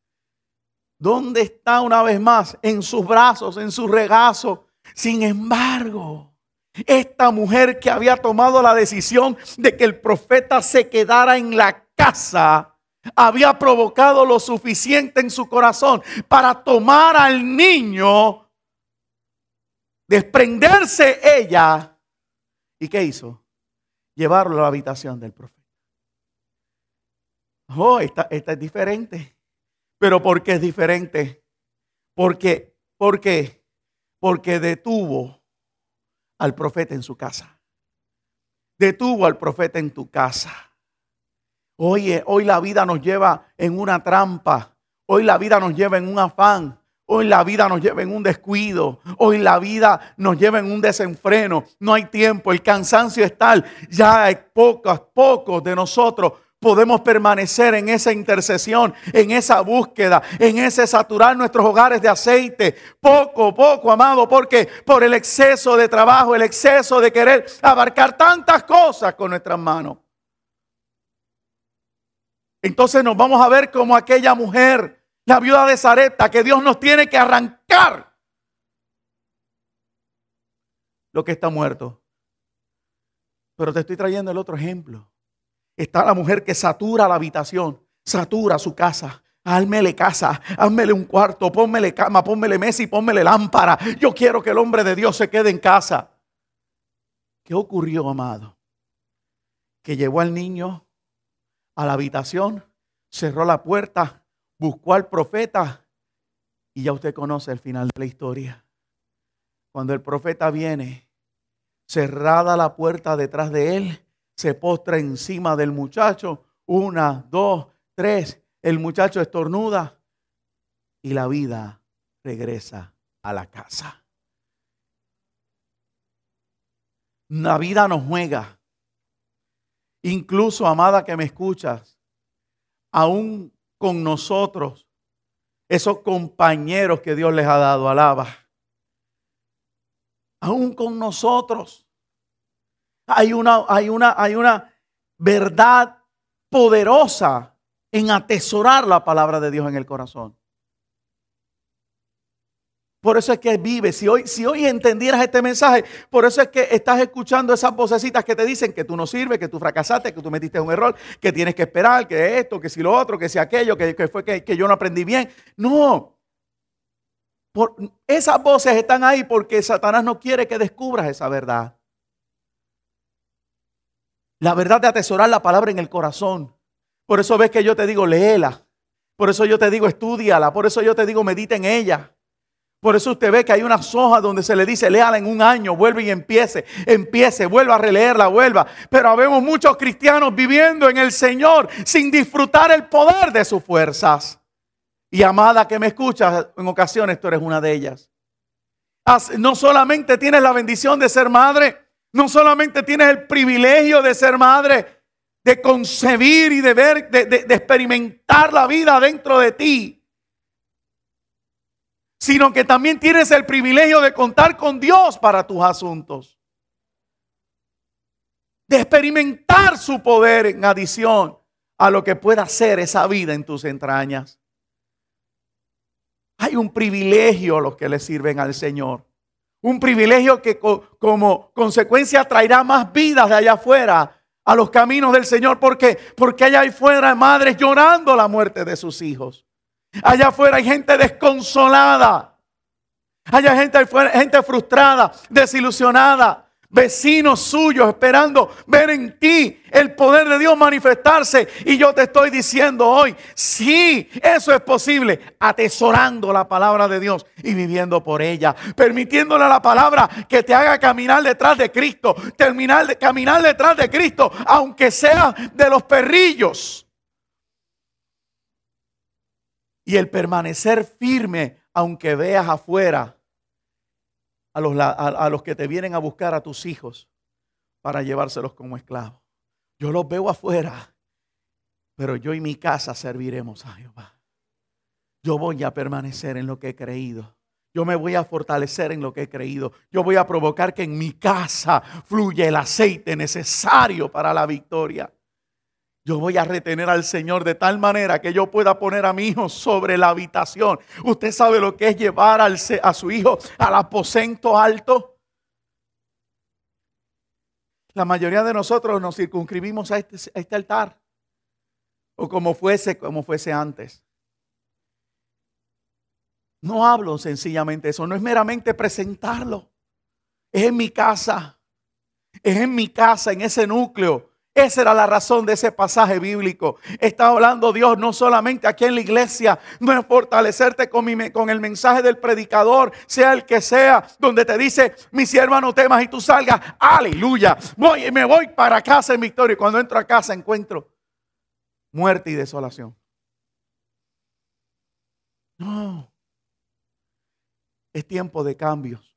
¿Dónde está una vez más? En sus brazos, en su regazo. Sin embargo, esta mujer que había tomado la decisión de que el profeta se quedara en la casa, había provocado lo suficiente en su corazón para tomar al niño, desprenderse ella. ¿Y qué hizo? Llevarlo a la habitación del profeta. Oh, esta es diferente. ¿Pero por qué es diferente? Porque detuvo al profeta en su casa. Detuvo al profeta en tu casa. Hoy la vida nos lleva en una trampa Hoy la vida nos lleva en un afán. Hoy la vida nos lleva en un descuido. Hoy la vida nos lleva en un desenfreno. No hay tiempo. El cansancio es tal. Ya hay pocos de nosotros podemos permanecer en esa intercesión, en esa búsqueda, en ese saturar nuestros hogares de aceite. Poco, amado, porque por el exceso de trabajo, el exceso de querer abarcar tantas cosas con nuestras manos. Entonces nos vamos a ver como aquella mujer, la viuda de Sarepta, que Dios nos tiene que arrancar lo que está muerto. Pero te estoy trayendo el otro ejemplo. Está la mujer que satura la habitación, satura su casa. Házmele casa, házmele un cuarto, pónmele cama, pónmele mesa y pónmele lámpara. Yo quiero que el hombre de Dios se quede en casa. ¿Qué ocurrió, amado? Que llevó al niño a la habitación, cerró la puerta, buscó al profeta y ya usted conoce el final de la historia. Cuando el profeta viene, cerrada la puerta detrás de él, se postra encima del muchacho. 1, 2, 3. El muchacho estornuda y la vida regresa a la casa. La vida nos juega. Incluso, amada que me escuchas, aún con nosotros, esos compañeros que Dios les ha dado, alaba. Aún con nosotros. Hay una verdad poderosa en atesorar la palabra de Dios en el corazón. Por eso es que vive. Si hoy entendieras este mensaje, por eso es que estás escuchando esas vocecitas que te dicen que tú no sirves, que tú fracasaste, que tú metiste un error, que tienes que esperar, que esto, que si lo otro, que si aquello, que yo no aprendí bien. No. Esas voces están ahí porque Satanás no quiere que descubras esa verdad. La verdad de atesorar la palabra en el corazón. Por eso ves que yo te digo, léela. Por eso yo te digo, estúdiala. Por eso yo te digo, medita en ella. Por eso usted ve que hay unas hojas donde se le dice, léala en un año, vuelve y empiece, vuelva a releerla, vuelva. Pero habemos muchos cristianos viviendo en el Señor sin disfrutar el poder de sus fuerzas. Y amada que me escuchas, en ocasiones tú eres una de ellas. No solamente tienes la bendición de ser madre, no solamente tienes el privilegio de ser madre, de concebir y de ver, de experimentar la vida dentro de ti, sino que también tienes el privilegio de contar con Dios para tus asuntos, de experimentar su poder en adición a lo que pueda hacer esa vida en tus entrañas. Hay un privilegio a los que le sirven al Señor. Un privilegio que como consecuencia traerá más vidas de allá afuera a los caminos del Señor. ¿Por qué? Porque allá afuera hay madres llorando la muerte de sus hijos. Allá afuera hay gente desconsolada. Allá hay gente frustrada, desilusionada. Vecinos suyos esperando ver en ti el poder de Dios manifestarse. Y yo te estoy diciendo hoy, sí, eso es posible. Atesorando la palabra de Dios y viviendo por ella. Permitiéndole a la palabra que te haga caminar detrás de Cristo. Caminar detrás de Cristo, aunque sea de los perrillos. Y el permanecer firme, aunque veas afuera a los que te vienen a buscar a tus hijos para llevárselos como esclavos. Yo los veo afuera, pero yo y mi casa serviremos a Jehová. Yo voy a permanecer en lo que he creído. Yo me voy a fortalecer en lo que he creído. Yo voy a provocar que en mi casa fluya el aceite necesario para la victoria. Yo voy a retener al Señor de tal manera que yo pueda poner a mi hijo sobre la habitación. ¿Usted sabe lo que es llevar a su hijo al aposento alto? La mayoría de nosotros nos circunscribimos a este altar. O como fuese antes. No hablo sencillamente eso. No es meramente presentarlo. Es en mi casa. Es en mi casa, en ese núcleo. Esa era la razón de ese pasaje bíblico. Está hablando Dios no solamente aquí en la iglesia, no es fortalecerte con el mensaje del predicador, sea el que sea, donde te dice, mi sierva no temas y tú salgas, aleluya, me voy para casa en victoria. Y cuando entro a casa encuentro muerte y desolación. No, es tiempo de cambios.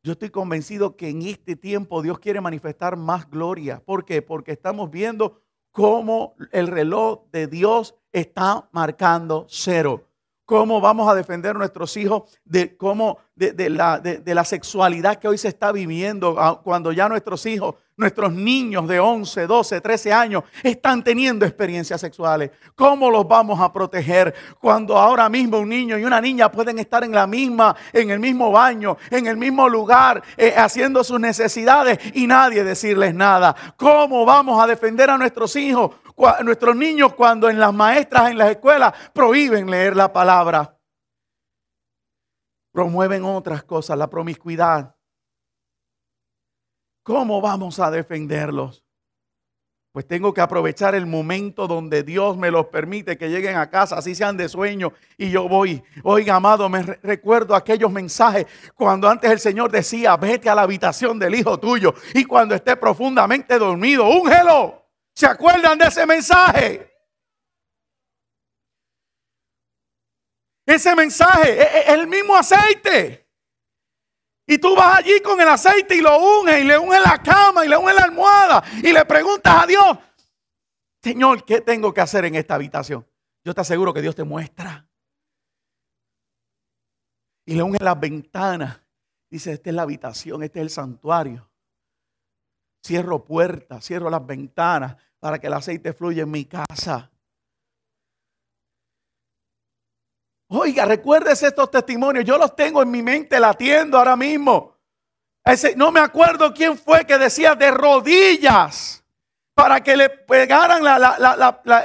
Yo estoy convencido que en este tiempo Dios quiere manifestar más gloria. ¿Por qué? Porque estamos viendo cómo el reloj de Dios está marcando cero. Cómo vamos a defender a nuestros hijos de la sexualidad que hoy se está viviendo, cuando ya nuestros hijos, nuestros niños de 11, 12, 13 años están teniendo experiencias sexuales. ¿Cómo los vamos a proteger cuando ahora mismo un niño y una niña pueden estar en el mismo baño, en el mismo lugar, haciendo sus necesidades y nadie decirles nada? ¿Cómo vamos a defender a nuestros hijos, nuestros niños, cuando en las maestras, en las escuelas, prohíben leer la palabra? Promueven otras cosas, la promiscuidad. ¿Cómo vamos a defenderlos? Pues tengo que aprovechar el momento donde Dios me los permite, que lleguen a casa, así sean de sueño, y yo voy. Oiga, amado, me recuerdo aquellos mensajes cuando antes el Señor decía: vete a la habitación del hijo tuyo, y cuando esté profundamente dormido, úngelo. ¿Se acuerdan de ese mensaje? Ese mensaje es el mismo aceite. Y tú vas allí con el aceite y lo unges, y le unges la cama y le unges la almohada, y le preguntas a Dios: Señor, ¿qué tengo que hacer en esta habitación? Yo te aseguro que Dios te muestra. Y le unges las ventanas. Dice: esta es la habitación, este es el santuario. Cierro puertas, cierro las ventanas para que el aceite fluya en mi casa. Oiga, recuérdese estos testimonios. Yo los tengo en mi mente latiendo ahora mismo. No me acuerdo quién fue que decía de rodillas para que le pegaran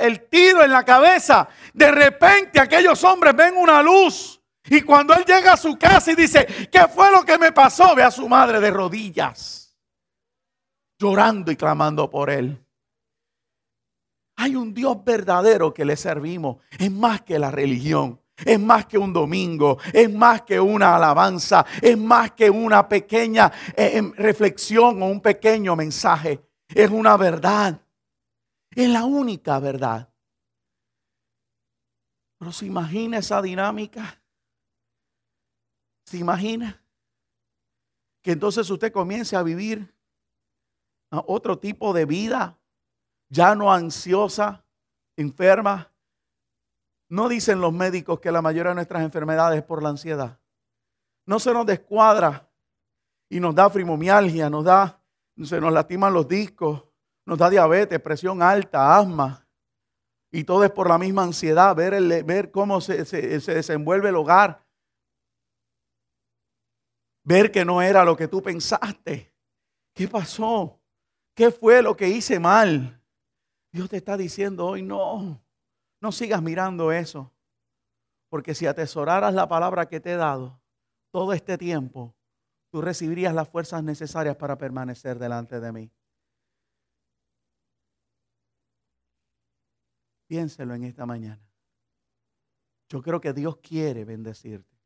el tiro en la cabeza. De repente aquellos hombres ven una luz. Y cuando él llega a su casa y dice: ¿qué fue lo que me pasó? Ve a su madre de rodillas, llorando y clamando por él. Hay un Dios verdadero que le servimos. Es más que la religión. Es más que un domingo, es más que una alabanza, es más que una pequeña reflexión o un pequeño mensaje. Es una verdad, es la única verdad. Pero ¿se imagina esa dinámica? ¿Se imagina? Que entonces usted comience a vivir otro tipo de vida, ya no ansiosa, enferma. ¿No dicen los médicos que la mayoría de nuestras enfermedades es por la ansiedad? No se nos descuadra y nos da fibromialgia, se nos lastiman los discos, nos da diabetes, presión alta, asma. Y todo es por la misma ansiedad, ver cómo se desenvuelve el hogar. Ver que no era lo que tú pensaste. ¿Qué pasó? ¿Qué fue lo que hice mal? Dios te está diciendo hoy: no sigas mirando eso, porque si atesoraras la palabra que te he dado todo este tiempo, tú recibirías las fuerzas necesarias para permanecer delante de mí. Piénselo en esta mañana. Yo creo que Dios quiere bendecirte.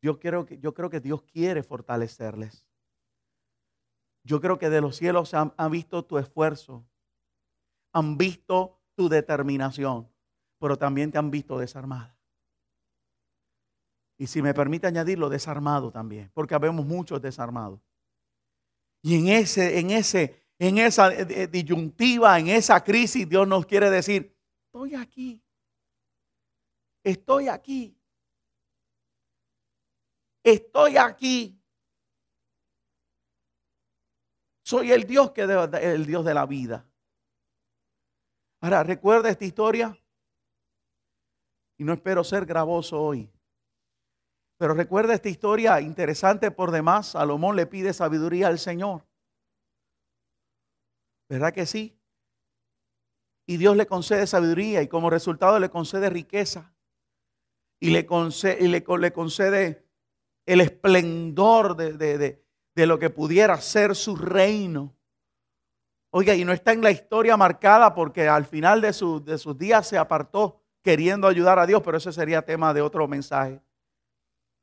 Yo creo que Dios quiere fortalecerles. Yo creo que de los cielos han visto tu esfuerzo, han visto tu determinación, pero también te han visto desarmada. Y si me permite añadirlo, desarmado también, porque habemos muchos desarmados. Y en esa disyuntiva, en esa crisis, Dios nos quiere decir: estoy aquí, estoy aquí, estoy aquí. Soy el Dios el Dios de la vida. Ahora, recuerda esta historia, y no espero ser gravoso hoy, pero recuerda esta historia interesante por demás. Salomón le pide sabiduría al Señor. ¿Verdad que sí? Y Dios le concede sabiduría, y como resultado le concede riqueza, y le concede el esplendor de lo que pudiera ser su reino. Oiga, y no está en la historia marcada porque al final de sus días se apartó queriendo ayudar a Dios, pero ese sería tema de otro mensaje.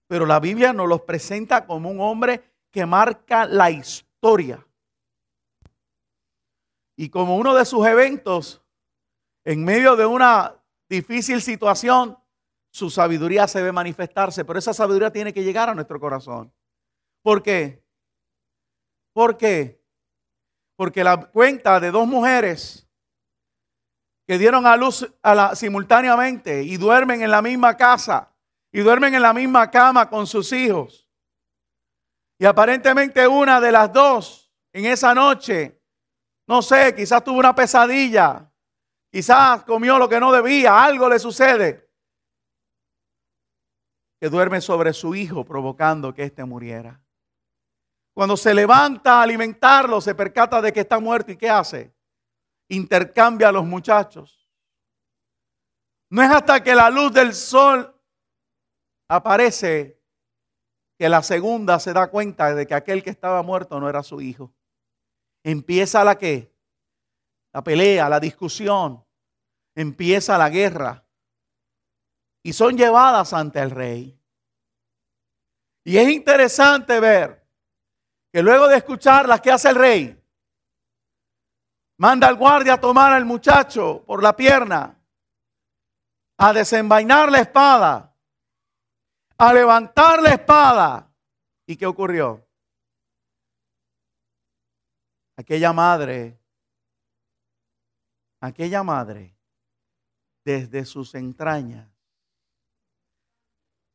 Pero la Biblia nos los presenta como un hombre que marca la historia. Y como uno de sus eventos, en medio de una difícil situación, su sabiduría se ve manifestarse, pero esa sabiduría tiene que llegar a nuestro corazón. ¿Por qué? ¿Por qué? Porque la cuenta de dos mujeres que dieron a luz simultáneamente y duermen en la misma casa y duermen en la misma cama con sus hijos. Y aparentemente una de las dos en esa noche, no sé, quizás tuvo una pesadilla, quizás comió lo que no debía, algo le sucede, que duerme sobre su hijo provocando que éste muriera. Cuando se levanta a alimentarlo, se percata de que está muerto. ¿Y qué hace? Intercambia a los muchachos. No es hasta que la luz del sol aparece que la segunda se da cuenta de que aquel que estaba muerto no era su hijo. Empieza la pelea, la discusión. Empieza la guerra. Y son llevadas ante el rey. Y es interesante ver que luego de escucharlas, ¿qué hace el rey? Manda al guardia a tomar al muchacho por la pierna, a desenvainar la espada, a levantar la espada. ¿Y qué ocurrió? Aquella madre, desde sus entrañas,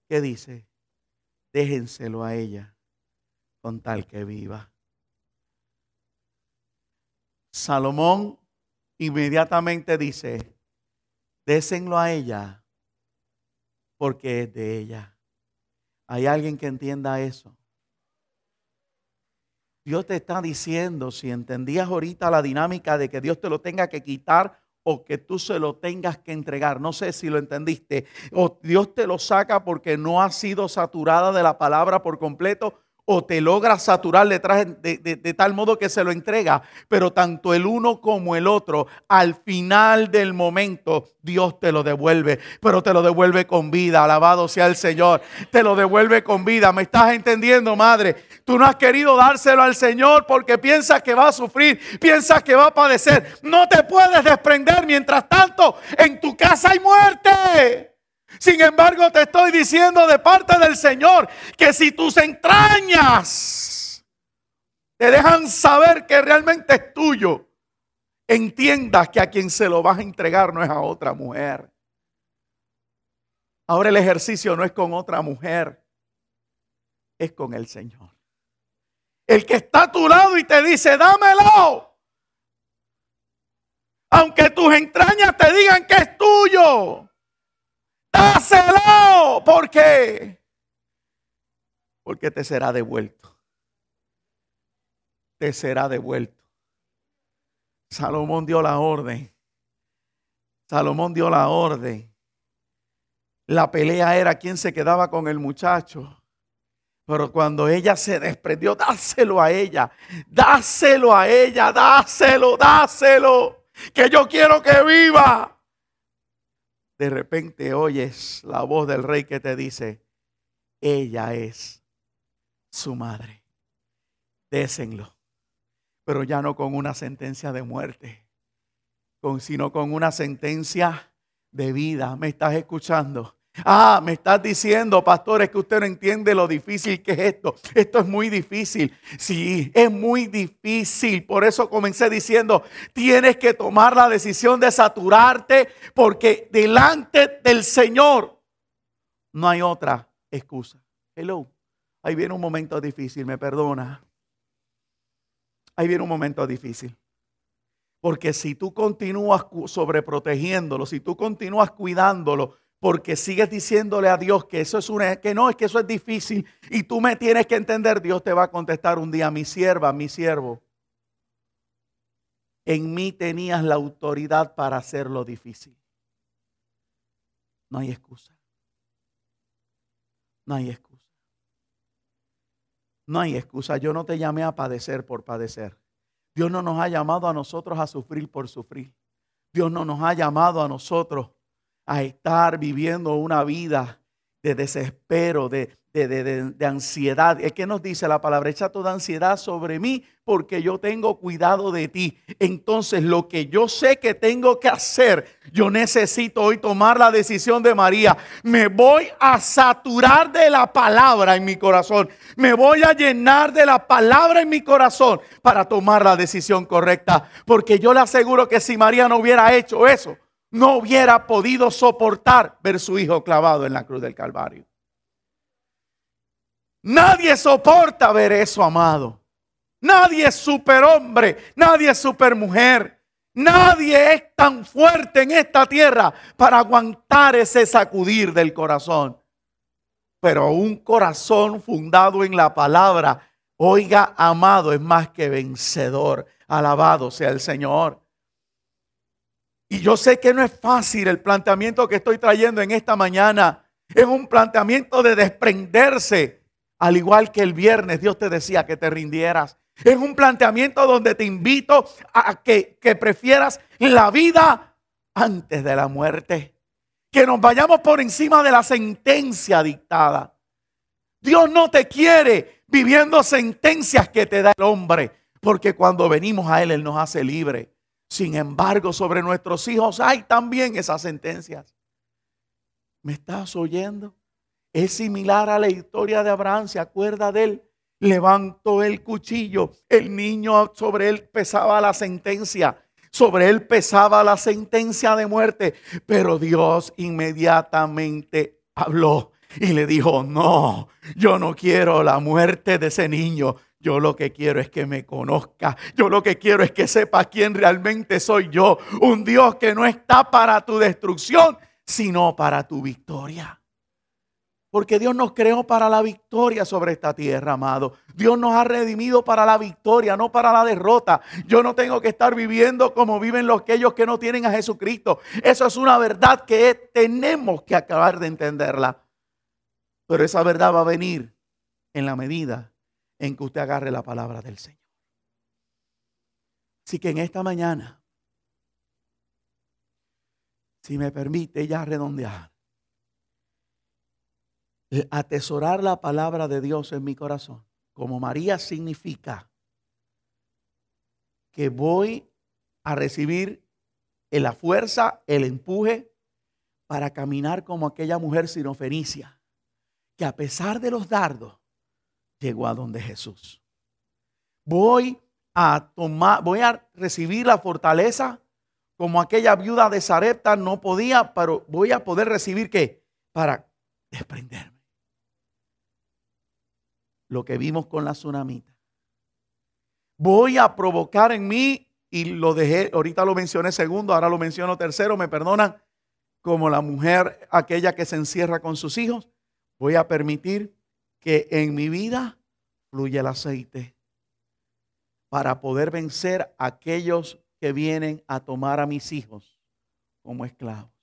¿qué dice? Déjenselo a ella con tal que viva. Salomón inmediatamente dice, désenlo a ella porque es de ella. ¿Hay alguien que entienda eso? Dios te está diciendo, si entendías ahorita la dinámica de que Dios te lo tenga que quitar o que tú se lo tengas que entregar, no sé si lo entendiste, o Dios te lo saca porque no ha sido saturada de la palabra por completo, o te logra saturar de tal modo que se lo entrega. Pero tanto el uno como el otro, al final del momento, Dios te lo devuelve. Pero te lo devuelve con vida. Alabado sea el Señor. Te lo devuelve con vida. ¿Me estás entendiendo, madre? Tú no has querido dárselo al Señor porque piensas que va a sufrir, piensas que va a padecer. No te puedes desprender. Mientras tanto, en tu casa hay muerte. Sin embargo, te estoy diciendo de parte del Señor que si tus entrañas te dejan saber que realmente es tuyo, entiendas que a quien se lo vas a entregar no es a otra mujer. Ahora el ejercicio no es con otra mujer, es con el Señor. El que está a tu lado y te dice, dámelo. Aunque tus entrañas te digan que es tuyo. Dáselo. ¿Por qué? Porque te será devuelto. Te será devuelto. Salomón dio la orden. Salomón dio la orden. La pelea era quién se quedaba con el muchacho. Pero cuando ella se desprendió, dáselo a ella. Dáselo a ella. Dáselo, dáselo. Que yo quiero que viva. De repente oyes la voz del rey que te dice, ella es su madre. Désenlo. Pero ya no con una sentencia de muerte, sino con una sentencia de vida. ¿Me estás escuchando? Me estás diciendo, pastor, es que usted no entiende lo difícil que es esto. Esto es muy difícil. Sí, es muy difícil. Por eso comencé diciendo, tienes que tomar la decisión de saturarte, porque delante del Señor no hay otra excusa. Hello. Ahí viene un momento difícil, me perdona. Ahí viene un momento difícil. Porque si tú continúas sobreprotegiéndolo, si tú continúas cuidándolo, porque sigues diciéndole a Dios que eso es que eso es difícil, y tú me tienes que entender, Dios te va a contestar un día, mi sierva, mi siervo, en mí tenías la autoridad para hacerlo difícil. No hay excusa. No hay excusa. No hay excusa. Yo no te llamé a padecer por padecer. Dios no nos ha llamado a nosotros a sufrir por sufrir. Dios no nos ha llamado a nosotros a estar viviendo una vida de desespero, de de ansiedad. Es que nos dice la palabra: echa toda ansiedad sobre mí porque yo tengo cuidado de ti. Entonces, lo que yo sé que tengo que hacer, yo necesito hoy tomar la decisión de María. Me voy a saturar de la palabra en mi corazón. Me voy a llenar de la palabra en mi corazón para tomar la decisión correcta. Porque yo le aseguro que si María no hubiera hecho eso, no hubiera podido soportar ver su hijo clavado en la cruz del Calvario. Nadie soporta ver eso, amado. Nadie es superhombre, nadie es supermujer. Nadie es tan fuerte en esta tierra para aguantar ese sacudir del corazón. Pero un corazón fundado en la palabra, oiga, amado, es más que vencedor. Alabado sea el Señor. Y yo sé que no es fácil el planteamiento que estoy trayendo en esta mañana. Es un planteamiento de desprenderse. Al igual que el viernes Dios te decía que te rindieras. Es un planteamiento donde te invito a que prefieras la vida antes de la muerte. Que nos vayamos por encima de la sentencia dictada. Dios no te quiere viviendo sentencias que te da el hombre. Porque cuando venimos a Él nos hace libre. Sin embargo, sobre nuestros hijos hay también esas sentencias. ¿Me estás oyendo? Es similar a la historia de Abraham. ¿Se acuerda de él? Levantó el cuchillo. El niño, sobre él pesaba la sentencia. Sobre él pesaba la sentencia de muerte. Pero Dios inmediatamente habló y le dijo: no, yo no quiero la muerte de ese niño. Yo lo que quiero es que me conozca. Yo lo que quiero es que sepa quién realmente soy yo. Un Dios que no está para tu destrucción, sino para tu victoria. Porque Dios nos creó para la victoria sobre esta tierra, amado. Dios nos ha redimido para la victoria, no para la derrota. Yo no tengo que estar viviendo como viven aquellos que no tienen a Jesucristo. Eso es una verdad que tenemos que acabar de entenderla. Pero esa verdad va a venir en la medida en que usted agarre la palabra del Señor. Así que en esta mañana, si me permite ya redondear, atesorar la palabra de Dios en mi corazón, como María, significa que voy a recibir la fuerza, el empuje para caminar como aquella mujer sirofenicia, que a pesar de los dardos, llegó a donde Jesús. Voy a recibir la fortaleza como aquella viuda de Sarepta no podía, pero voy a poder recibir ¿qué? Para desprenderme. Lo que vimos con la tsunamita. Voy a provocar en mí, y lo dejé, ahorita lo mencioné segundo, ahora lo menciono tercero, me perdonan, como la mujer aquella que se encierra con sus hijos. Voy a permitir que en mi vida fluya el aceite para poder vencer a aquellos que vienen a tomar a mis hijos como esclavos.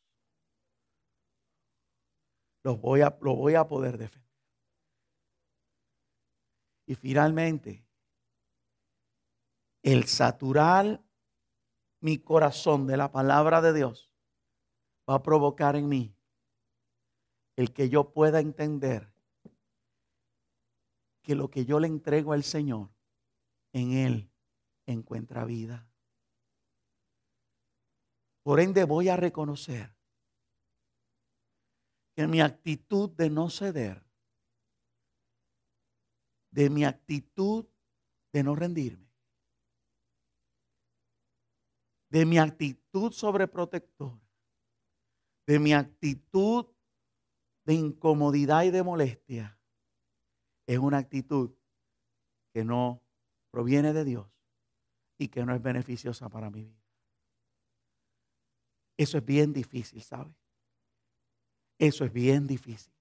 Lo voy a poder defender. Y finalmente, el saturar mi corazón de la palabra de Dios va a provocar en mí el que yo pueda entender que lo que yo le entrego al Señor, en Él encuentra vida. Por ende, voy a reconocer que mi actitud de no ceder, de mi actitud de no rendirme, de mi actitud sobreprotectora, de mi actitud de incomodidad y de molestia, es una actitud que no proviene de Dios y que no es beneficiosa para mi vida. Eso es bien difícil, ¿sabe? Eso es bien difícil.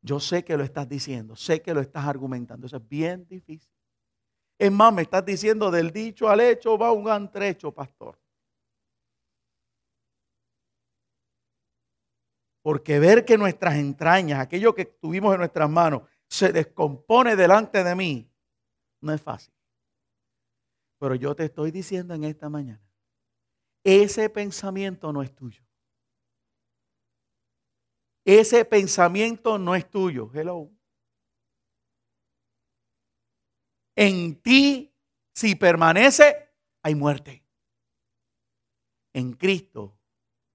Yo sé que lo estás diciendo, sé que lo estás argumentando. Eso es bien difícil. Es más, me estás diciendo del dicho al hecho va un gran trecho, pastor. Porque ver que nuestras entrañas, aquello que tuvimos en nuestras manos, se descompone delante de mí, no es fácil. Pero yo te estoy diciendo en esta mañana, ese pensamiento no es tuyo. ese pensamiento no es tuyo. Hello. En ti, si permanece, hay muerte. En Cristo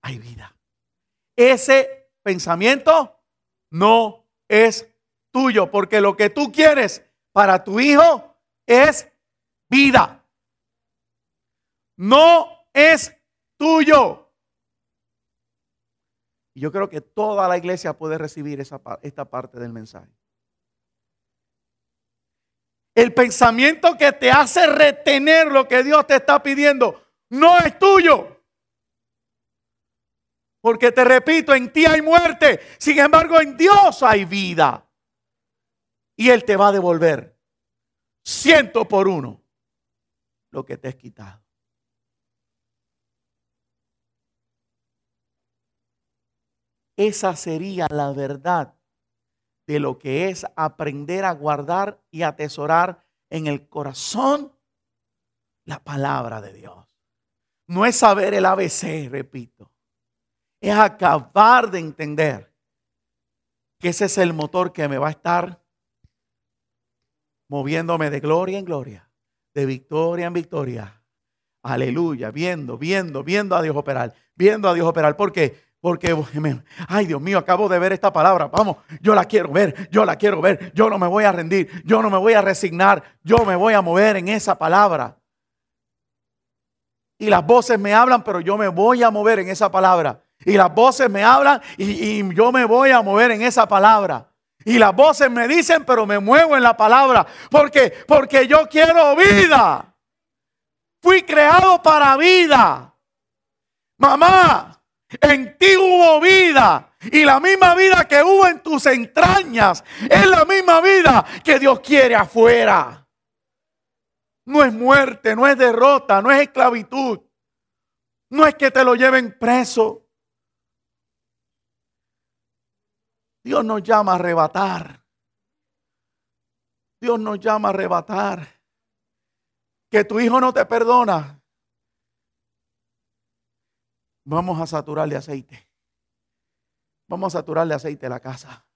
hay vida. Ese pensamiento no es tuyo, porque lo que tú quieres para tu hijo es vida. No es tuyo. Y yo creo que toda la iglesia puede recibir esta parte del mensaje. El pensamiento que te hace retener lo que Dios te está pidiendo no es tuyo. Porque te repito, en ti hay muerte. Sin embargo, en Dios hay vida. Y Él te va a devolver 100 por 1 lo que te es quitado. Esa sería la verdad de lo que es aprender a guardar y atesorar en el corazón la palabra de Dios. No es saber el ABC, repito. Es acabar de entender que ese es el motor que me va a estar moviéndome de gloria en gloria, de victoria en victoria. Aleluya, viendo a Dios operar, viendo a Dios operar. ¿Por qué? Porque, ay Dios mío, acabo de ver esta palabra. Vamos, yo la quiero ver, yo la quiero ver. Yo no me voy a rendir, yo no me voy a resignar. Yo me voy a mover en esa palabra. Y las voces me hablan, pero yo me voy a mover en esa palabra. Y las voces me hablan y yo me voy a mover en esa palabra. Y las voces me dicen, pero me muevo en la palabra. ¿Por qué? Porque yo quiero vida. Fui creado para vida. Mamá, en ti hubo vida. Y la misma vida que hubo en tus entrañas es la misma vida que Dios quiere afuera. No es muerte, no es derrota, no es esclavitud. No es que te lo lleven preso. Dios nos llama a arrebatar. Dios nos llama a arrebatar. Que tu hijo no te perdona. Vamos a saturar de aceite. Vamos a saturar de aceite la casa.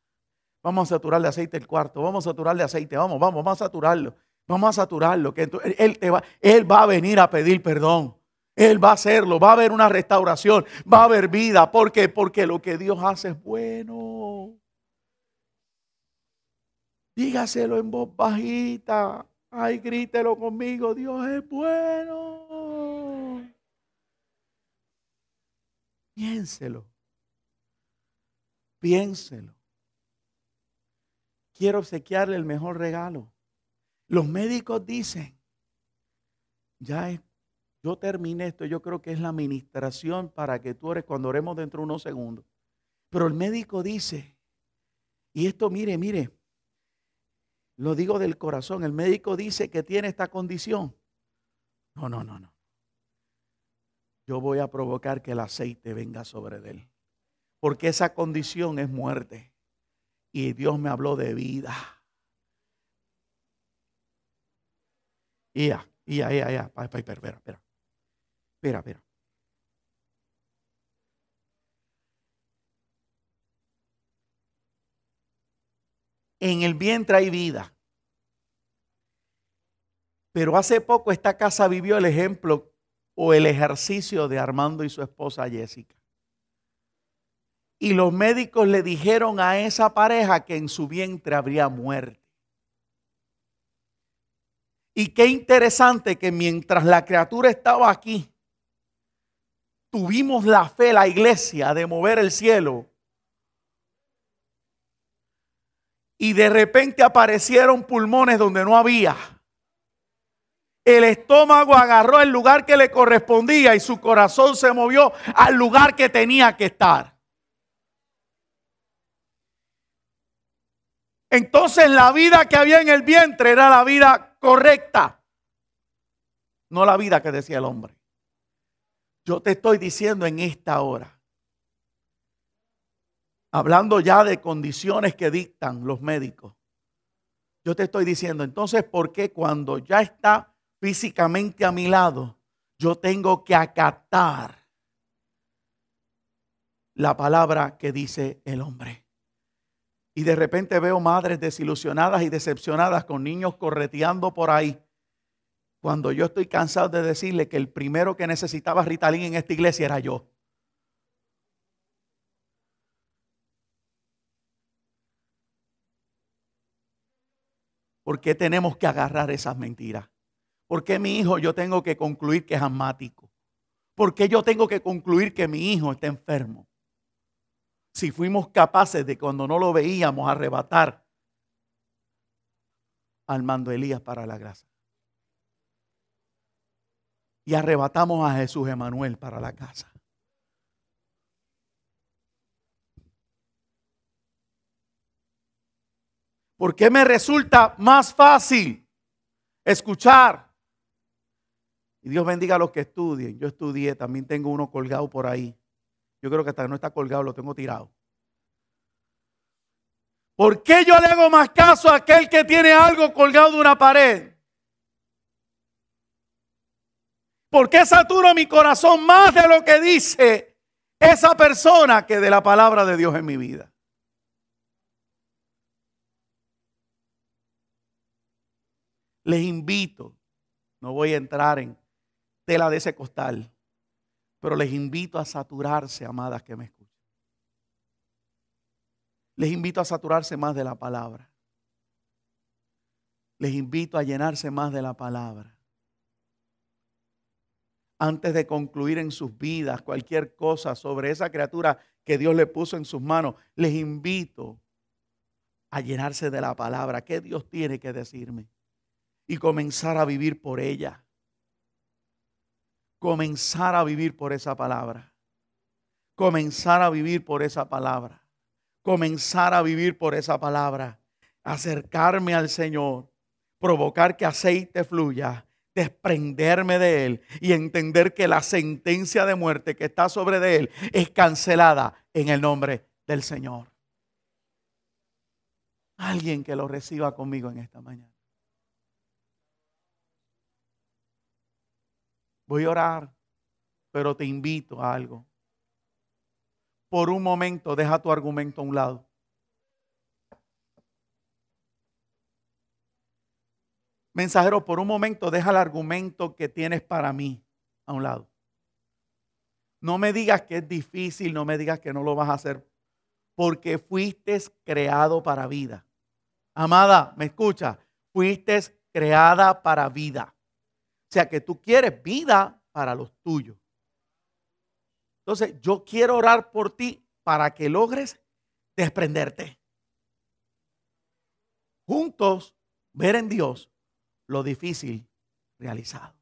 Vamos a saturar de aceite el cuarto. Vamos a saturar de aceite. Vamos a saturarlo. Vamos a saturarlo. Que Él va a venir a pedir perdón. Él va a hacerlo. Va a haber una restauración. Va a haber vida. ¿Por qué? Porque lo que Dios hace es bueno. Dígaselo en voz bajita. Ay, grítelo conmigo. Dios es bueno. Piénselo. Piénselo. Quiero obsequiarle el mejor regalo. Los médicos dicen, yo terminé esto, yo creo que es la administración para que tú ores cuando oremos dentro de unos segundos. Pero el médico dice, y esto mire, lo digo del corazón, el médico dice que tiene esta condición. No. Yo voy a provocar que el aceite venga sobre él. Porque esa condición es muerte. Y Dios me habló de vida. Espera. En el vientre hay vida. Pero hace poco esta casa vivió el ejemplo o el ejercicio de Armando y su esposa Jessica. Y los médicos le dijeron a esa pareja que en su vientre habría muerte. Y qué interesante que mientras la criatura estaba aquí, tuvimos la fe, la iglesia, de mover el cielo. Y de repente aparecieron pulmones donde no había. El estómago agarró el lugar que le correspondía y su corazón se movió al lugar que tenía que estar. Entonces la vida que había en el vientre era la vida correcta, no la vida que decía el hombre. Yo te estoy diciendo en esta hora, hablando ya de condiciones que dictan los médicos, yo te estoy diciendo, entonces, ¿por qué cuando ya está físicamente a mi lado, yo tengo que acatar la palabra que dice el hombre. Y de repente veo madres desilusionadas y decepcionadas con niños correteando por ahí. Cuando yo estoy cansado de decirle que el primero que necesitaba Ritalin en esta iglesia era yo. ¿Por qué tenemos que agarrar esas mentiras? ¿Por qué mi hijo yo tengo que concluir que es asmático? ¿Por qué yo tengo que concluir que mi hijo está enfermo? Si fuimos capaces de, cuando no lo veíamos, arrebatar al mando de Elías para la grasa. Y arrebatamos a Jesús Emanuel para la casa. ¿Por qué me resulta más fácil escuchar? Y Dios bendiga a los que estudien. Yo estudié, también tengo uno colgado por ahí. Yo creo que hasta no está colgado, lo tengo tirado. ¿Por qué yo le hago más caso a aquel que tiene algo colgado de una pared? ¿Por qué saturo mi corazón más de lo que dice esa persona que de la palabra de Dios en mi vida? Les invito, no voy a entrar en tela de ese costal, pero les invito a saturarse, amadas que me escuchan. Les invito a saturarse más de la palabra. Les invito a llenarse más de la palabra. Antes de concluir en sus vidas cualquier cosa sobre esa criatura que Dios le puso en sus manos, les invito a llenarse de la palabra. ¿Qué Dios tiene que decirme? Y comenzar a vivir por ella. Comenzar a vivir por esa palabra. Comenzar a vivir por esa palabra. Comenzar a vivir por esa palabra. Acercarme al Señor. Provocar que aceite fluya. Desprenderme de Él. Y entender que la sentencia de muerte que está sobre de Él es cancelada en el nombre del Señor. Alguien que lo reciba conmigo en esta mañana. Voy a orar, pero te invito a algo. Por un momento, deja tu argumento a un lado. Mensajero, por un momento, deja el argumento que tienes para mí a un lado. No me digas que es difícil, no me digas que no lo vas a hacer, porque fuiste creado para vida. Amada, ¿me escucha? Fuiste creada para vida. O sea que tú quieres vida para los tuyos. Entonces yo quiero orar por ti para que logres desprenderte. Juntos ver en Dios lo difícil realizado.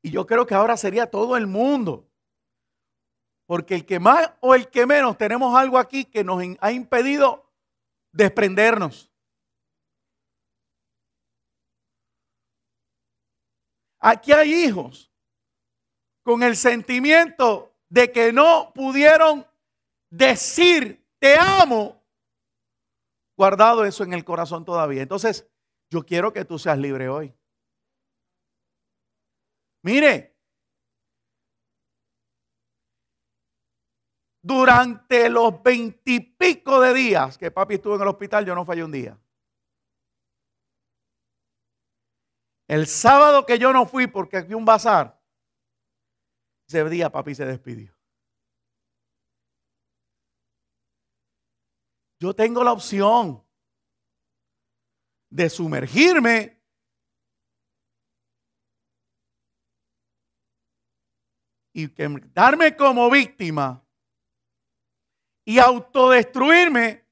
Y yo creo que ahora sería todo el mundo. Porque el que más o el que menos tenemos algo aquí que nos ha impedido desprendernos. Aquí hay hijos con el sentimiento de que no pudieron decir te amo, guardado eso en el corazón todavía. Entonces, yo quiero que tú seas libre hoy. Mire, durante los 20 y pico de días que papi estuvo en el hospital, yo no fallé un día. El sábado que yo no fui porque aquí un bazar, ese día papi se despidió. Yo tengo la opción de sumergirme y darme como víctima y autodestruirme,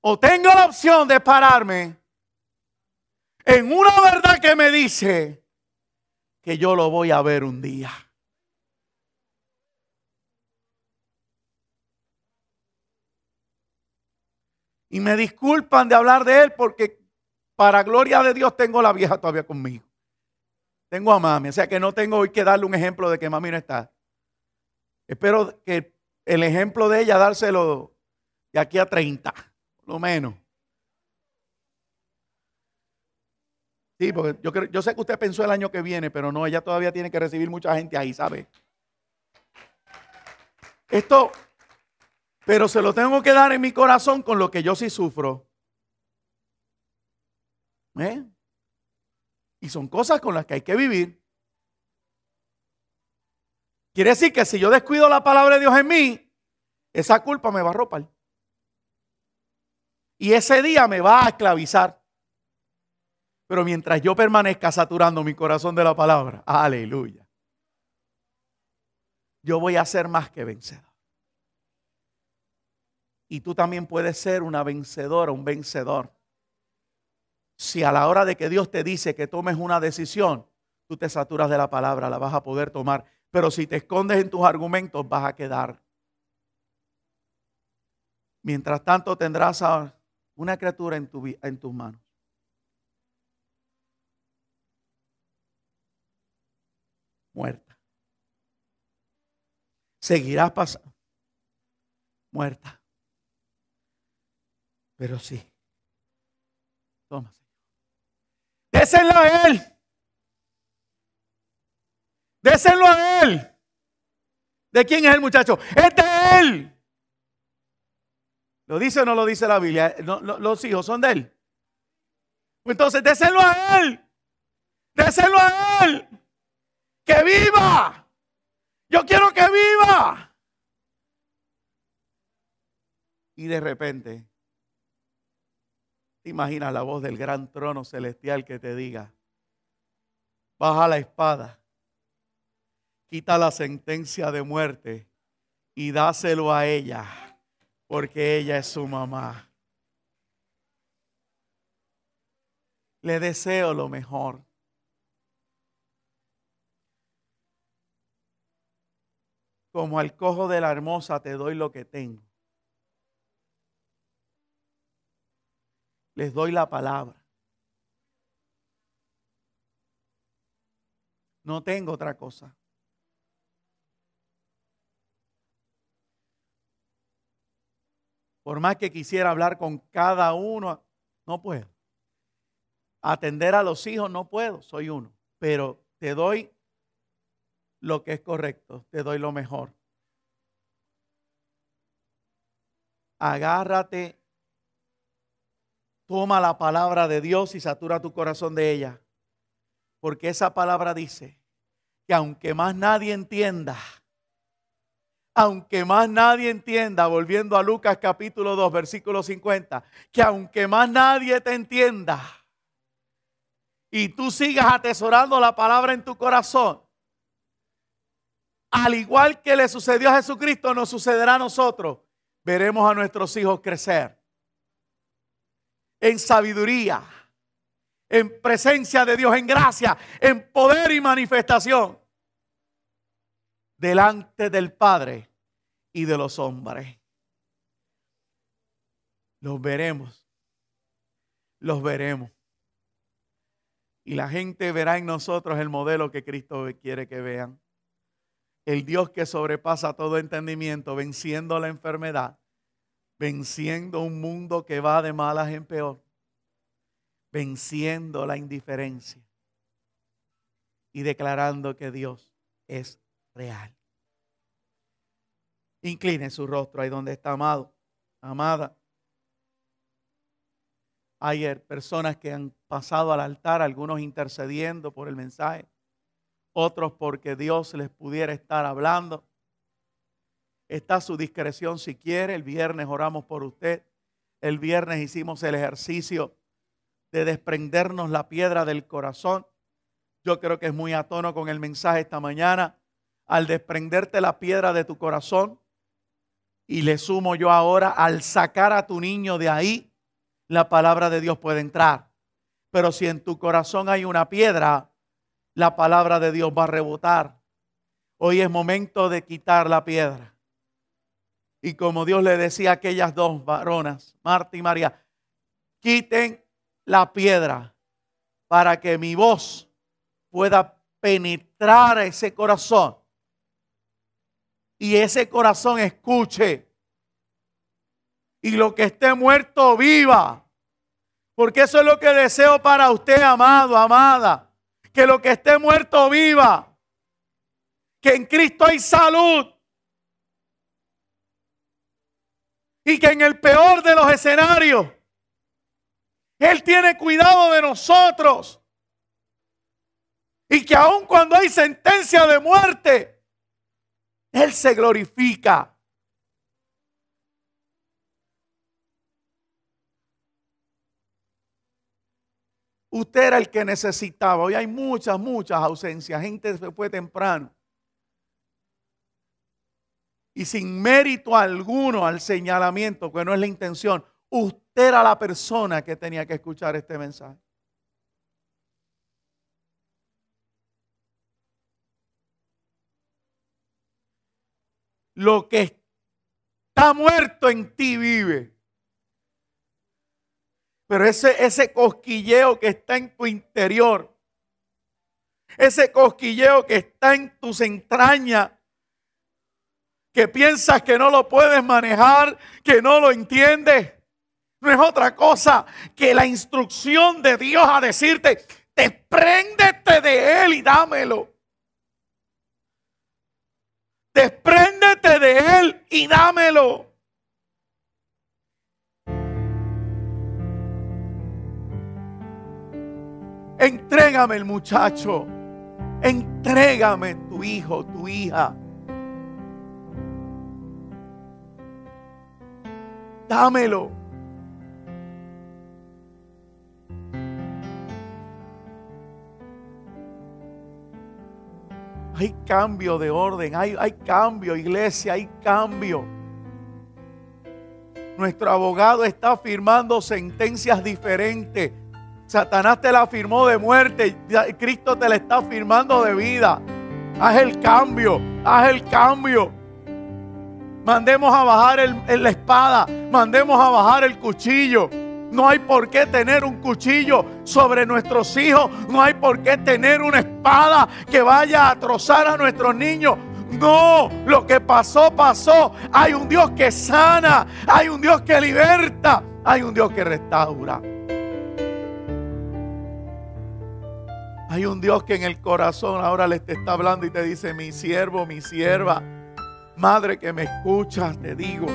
o tengo la opción de pararme en una verdad que me dice que yo lo voy a ver un día. Y me disculpan de hablar de él porque para gloria de Dios tengo la vieja todavía conmigo. Tengo a mami, o sea que no tengo hoy que darle un ejemplo de que mami no está. Espero que el ejemplo de ella dárselo de aquí a 30, por lo menos. Sí, porque yo sé que usted pensó el año que viene, pero no, ella todavía tiene que recibir mucha gente ahí, ¿sabe? Esto, pero se lo tengo que dar en mi corazón con lo que yo sí sufro. ¿Eh? Y son cosas con las que hay que vivir. Quiere decir que si yo descuido la palabra de Dios en mí, esa culpa me va a arropar. Y ese día me va a esclavizar. Pero mientras yo permanezca saturando mi corazón de la palabra, aleluya, yo voy a ser más que vencedor. Y tú también puedes ser una vencedora, un vencedor. Si a la hora de que Dios te dice que tomes una decisión, tú te saturas de la palabra, la vas a poder tomar. Pero si te escondes en tus argumentos, vas a quedar. Mientras tanto tendrás a una criatura en tus manos. Muerta. Seguirás pasando. Muerta. Pero sí. Toma, Señor. Déselo a Él. Déselo a Él. ¿De quién es el muchacho? Es de Él. ¿Lo dice o no lo dice la Biblia? Los hijos son de Él. Entonces déselo a Él. Déselo a Él. ¡Que viva! Yo quiero que viva. Y de repente, te imaginas la voz del gran trono celestial que te diga: baja la espada, quita la sentencia de muerte y dáselo a ella, porque ella es su mamá. Le deseo lo mejor. Como al cojo de la hermosa te doy lo que tengo. Les doy la palabra. No tengo otra cosa. Por más que quisiera hablar con cada uno, no puedo. Atender a los hijos no puedo, soy uno. Pero te doy lo que es correcto, te doy lo mejor. Agárrate, toma la palabra de Dios y satura tu corazón de ella. Porque esa palabra dice que aunque más nadie entienda, volviendo a Lucas capítulo 2, versículo 50, que aunque más nadie te entienda y tú sigas atesorando la palabra en tu corazón, al igual que le sucedió a Jesucristo, nos sucederá a nosotros. Veremos a nuestros hijos crecer en sabiduría, en presencia de Dios, en gracia, en poder y manifestación delante del Padre y de los hombres. Los veremos. Los veremos. Y la gente verá en nosotros el modelo que Cristo quiere que vean. El Dios que sobrepasa todo entendimiento, venciendo la enfermedad, venciendo un mundo que va de malas en peor, venciendo la indiferencia y declarando que Dios es real. Incline su rostro ahí donde está, amado, amada. Hay personas que han pasado al altar, algunos intercediendo por el mensaje, otros porque Dios les pudiera estar hablando. Está a su discreción si quiere. El viernes oramos por usted. El viernes hicimos el ejercicio de desprendernos la piedra del corazón. Yo creo que es muy a tono con el mensaje esta mañana. Al desprenderte la piedra de tu corazón, y le sumo yo ahora, al sacar a tu niño de ahí, la palabra de Dios puede entrar. Pero si en tu corazón hay una piedra, la palabra de Dios va a rebotar. Hoy es momento de quitar la piedra. Y como Dios le decía a aquellas dos varonas, Marta y María, quiten la piedra para que mi voz pueda penetrar a ese corazón. Y ese corazón escuche. Y lo que esté muerto viva. Porque eso es lo que deseo para usted, amado, amada. Que lo que esté muerto viva. Que en Cristo hay salud. Y que en el peor de los escenarios, Él tiene cuidado de nosotros. Y que aun cuando hay sentencia de muerte, Él se glorifica. Usted era el que necesitaba. Hoy hay muchas ausencias. Gente se fue temprano. Y sin mérito alguno al señalamiento, que no es la intención. Usted era la persona que tenía que escuchar este mensaje. Lo que está muerto en ti vive. Pero ese cosquilleo que está en tu interior, ese cosquilleo que está en tus entrañas, que piensas que no lo puedes manejar, que no lo entiendes, no es otra cosa que la instrucción de Dios a decirte, despréndete de Él y dámelo. Despréndete de Él y dámelo. Entrégame el muchacho. Entrégame tu hijo, tu hija. Dámelo. Hay cambio de orden, hay cambio, iglesia, hay cambio. Nuestro abogado está firmando sentencias diferentes. Satanás te la firmó de muerte, Cristo te la está firmando de vida. Haz el cambio, haz el cambio. Mandemos a bajar la espada, mandemos a bajar el cuchillo. No hay por qué tener un cuchillo sobre nuestros hijos. No hay por qué tener una espada que vaya a trozar a nuestros niños. No, lo que pasó, pasó. Hay un Dios que sana, hay un Dios que liberta, hay un Dios que restaura. Hay un Dios que en el corazón ahora les te está hablando y te dice, mi siervo, mi sierva, madre que me escuchas, te digo,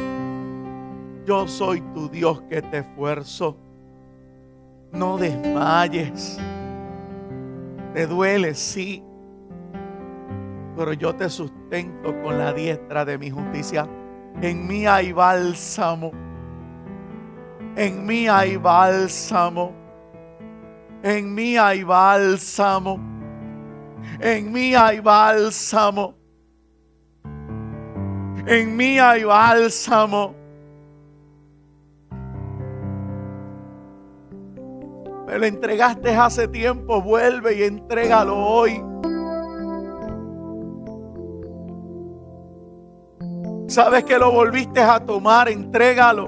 yo soy tu Dios que te esfuerzo. No desmayes. Te duele, sí, pero yo te sustento con la diestra de mi justicia. En mí hay bálsamo. En mí hay bálsamo. En mí hay bálsamo. En mí hay bálsamo. En mí hay bálsamo. Me lo entregaste hace tiempo, vuelve y entrégalo hoy. Sabes que lo volviste a tomar, entrégalo.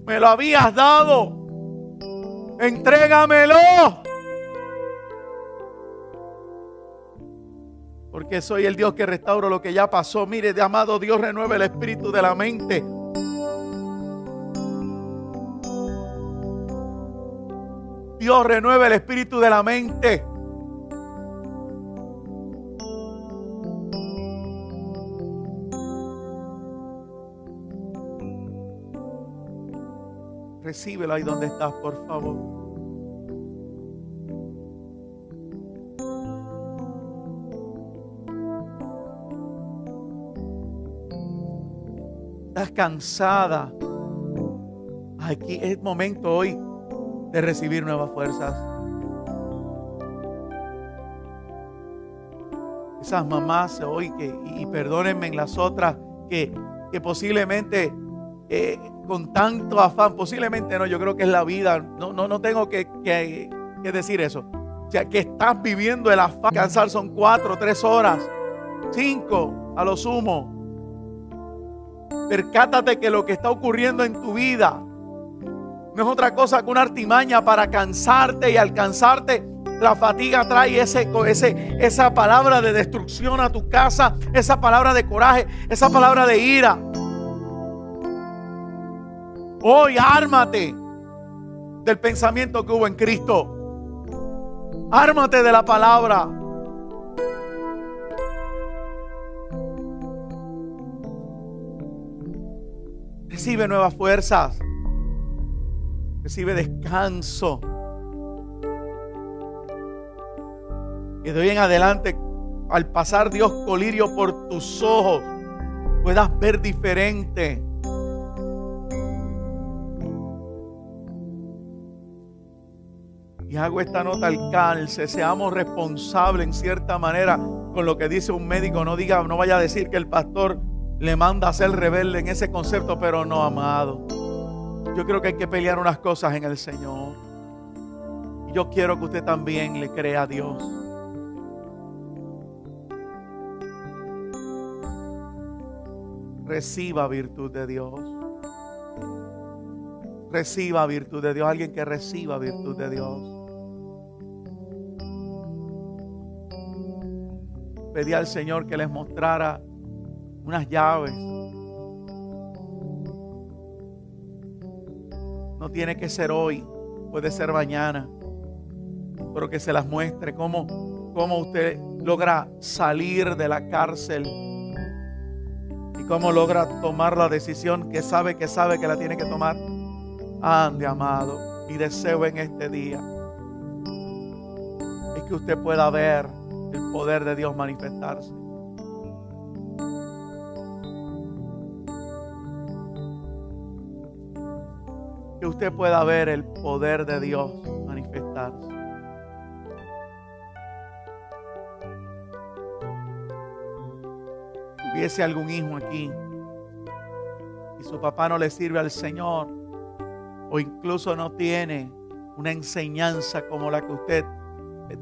Me lo habías dado. Entrégamelo. Porque soy el Dios que restauro lo que ya pasó. Mire, de amado Dios, renueve el espíritu de la mente. Dios renueve el espíritu de la mente. Recíbelo ahí donde estás, por favor. Estás cansada. Aquí es momento hoy de recibir nuevas fuerzas. Esas mamás hoy y perdónenme en las otras que posiblemente con tanto afán, posiblemente no, yo creo que es la vida, no tengo que decir eso. O sea, que estás viviendo el afán. Cansar son 4, 3 horas, 5 a lo sumo. Percátate que lo que está ocurriendo en tu vida no es otra cosa que una artimaña para cansarte, y al cansarte la fatiga trae esa palabra de destrucción a tu casa, esa palabra de coraje, esa palabra de ira. Hoy ármate del pensamiento que hubo en Cristo. Ármate de la palabra. Recibe nuevas fuerzas. Recibe descanso. Que de hoy en adelante, al pasar Dios colirio por tus ojos, puedas ver diferente. Y hago esta nota al calce. Seamos responsables en cierta manera con lo que dice un médico. No vaya a decir que el pastor le manda a ser rebelde en ese concepto, pero no, amado. Yo creo que hay que pelear unas cosas en el Señor. Y yo quiero que usted también le crea a Dios. Reciba virtud de Dios. Reciba virtud de Dios. Alguien que reciba virtud de Dios. Pedí al Señor que les mostrara unas llaves. No tiene que ser hoy, puede ser mañana, pero que se las muestre cómo usted logra salir de la cárcel y cómo logra tomar la decisión que sabe que la tiene que tomar. Ande, amado, mi deseo en este día es que usted pueda ver el poder de Dios manifestarse. Que usted pueda ver el poder de Dios manifestarse. Si hubiese algún hijo aquí y su papá no le sirve al Señor, o incluso no tiene una enseñanza como la que usted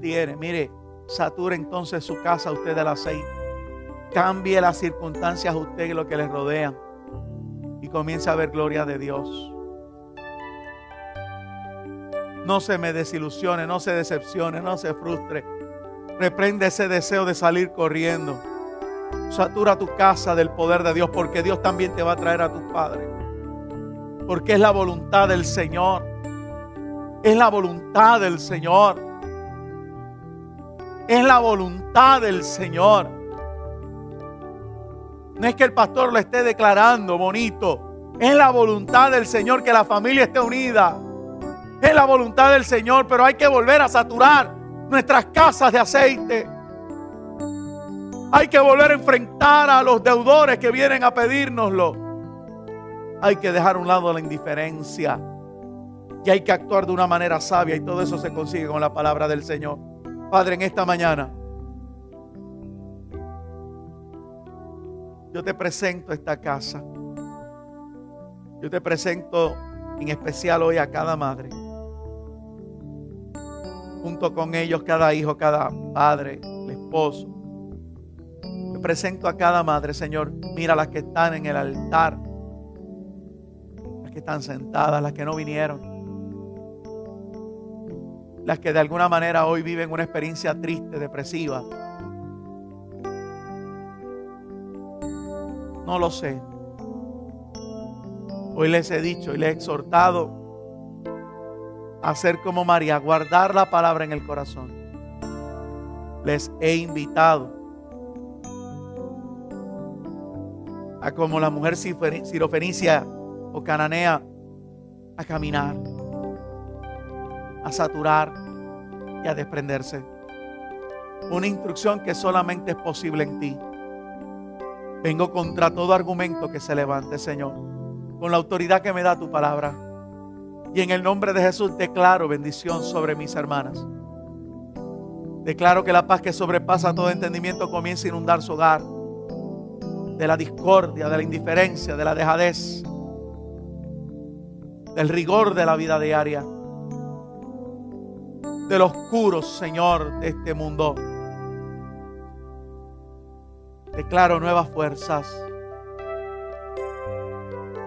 tiene, mire, sature entonces su casa usted del aceite. Cambie las circunstancias a usted y lo que le rodean y comience a ver gloria de Dios. No se me desilusione, no se decepcione, no se frustre. Reprende ese deseo de salir corriendo. Satura tu casa del poder de Dios, porque Dios también te va a traer a tus padres. Porque es la voluntad del Señor. Es la voluntad del Señor. Es la voluntad del Señor. No es que el pastor lo esté declarando bonito. Es la voluntad del Señor que la familia esté unida. Es la voluntad del Señor, pero hay que volver a saturar nuestras casas de aceite. Hay que volver a enfrentar a los deudores que vienen a pedírnoslo. Hay que dejar a un lado la indiferencia y hay que actuar de una manera sabia, y todo eso se consigue con la palabra del Señor. Padre, en esta mañana yo te presento esta casa. Yo te presento en especial hoy a cada madre. Junto con ellos cada hijo, cada padre, el esposo. Te presento a cada madre, Señor. Mira las que están en el altar, las que están sentadas, las que no vinieron, las que de alguna manera hoy viven una experiencia triste, depresiva. No lo sé. Hoy les he dicho y les he exhortado a ser como María, guardar la palabra en el corazón. Les he invitado a, como la mujer sirofenicia o cananea, a caminar, a saturar y a desprenderse. Una instrucción que solamente es posible en ti. Vengo contra todo argumento que se levante, Señor, con la autoridad que me da tu palabra. Y en el nombre de Jesús declaro bendición sobre mis hermanas. Declaro que la paz que sobrepasa todo entendimiento comience a inundar su hogar. De la discordia, de la indiferencia, de la dejadez, del rigor de la vida diaria, del oscuro, Señor, de este mundo. Declaro nuevas fuerzas.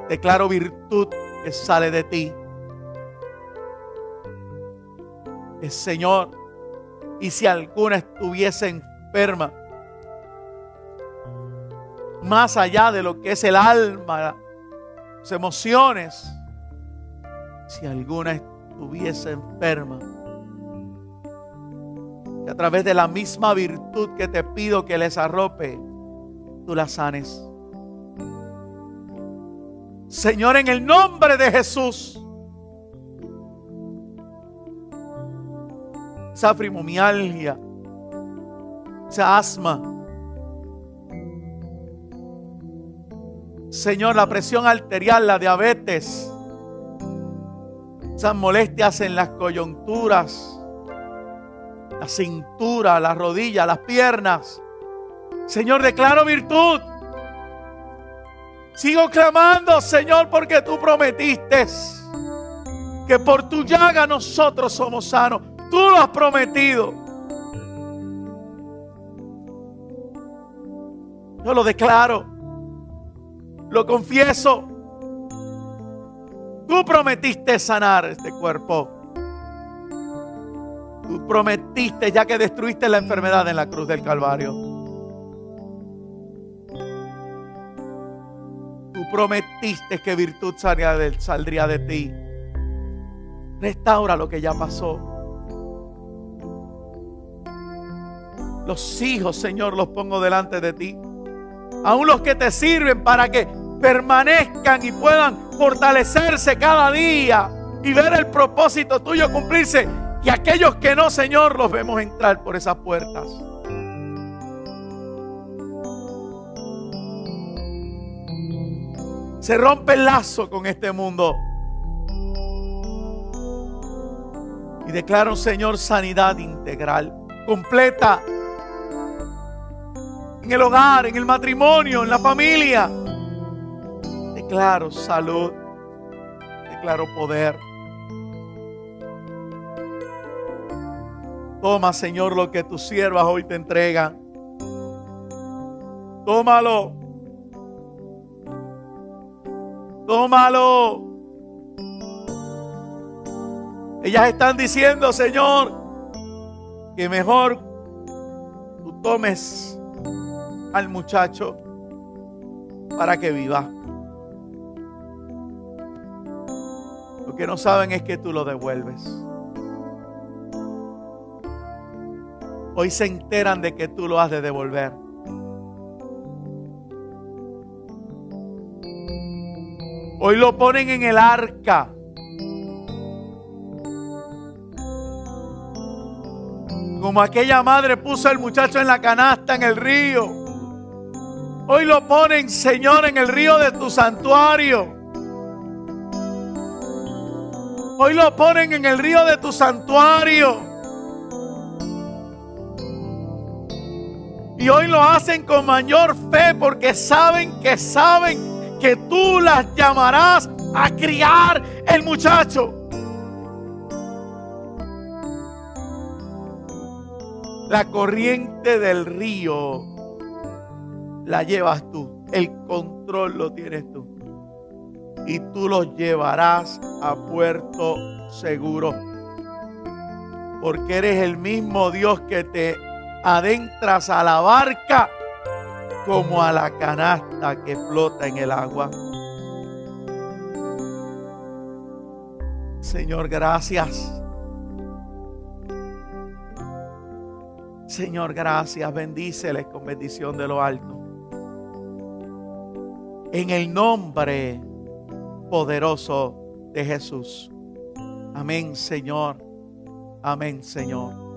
Declaro virtud que sale de ti. Señor, y si alguna estuviese enferma, más allá de lo que es el alma, las emociones, Si alguna estuviese enferma, que a través de la misma virtud que te pido que les arrope, tú la sanes. Señor, en el nombre de Jesús, esa fibromialgia, esa asma, Señor, la presión arterial, la diabetes, esas molestias en las coyunturas, la cintura, las rodillas, las piernas. Señor, declaro virtud. Sigo clamando, Señor, porque tú prometiste que por tu llaga nosotros somos sanos. Tú lo has prometido. Yo lo declaro, lo confieso. Tú prometiste sanar este cuerpo. Tú prometiste, ya que destruiste la enfermedad en la cruz del Calvario. Tú prometiste que virtud saldría de ti. Restaura lo que ya pasó. Los hijos, Señor, los pongo delante de ti. Aún los que te sirven para que permanezcan y puedan fortalecerse cada día y ver el propósito tuyo cumplirse. Y aquellos que no, Señor, los vemos entrar por esas puertas. Se rompe el lazo con este mundo. Y declaro, Señor, sanidad integral, completa. En el hogar, en el matrimonio, en la familia. Declaro salud. Declaro poder. Toma, Señor, lo que tus siervas hoy te entregan. Tómalo. Tómalo. Ellas están diciendo, Señor, que mejor tú tomes al muchacho para que viva. Lo que no saben es que tú lo devuelves. Hoy se enteran de que tú lo has de devolver. Hoy lo ponen en el arca. Como aquella madre puso al muchacho en la canasta en el río. Hoy lo ponen, Señor, en el río de tu santuario. Hoy lo ponen en el río de tu santuario. Y hoy lo hacen con mayor fe porque saben que tú las llamarás a criar el muchacho. La corriente del río la llevas tú. El control lo tienes tú. Y tú los llevarás a puerto seguro. Porque eres el mismo Dios que te adentras a la barca como a la canasta que flota en el agua. Señor, gracias. Señor, gracias. Bendíceles con bendición de lo alto. En el nombre poderoso de Jesús. Amén, Señor. Amén, Señor.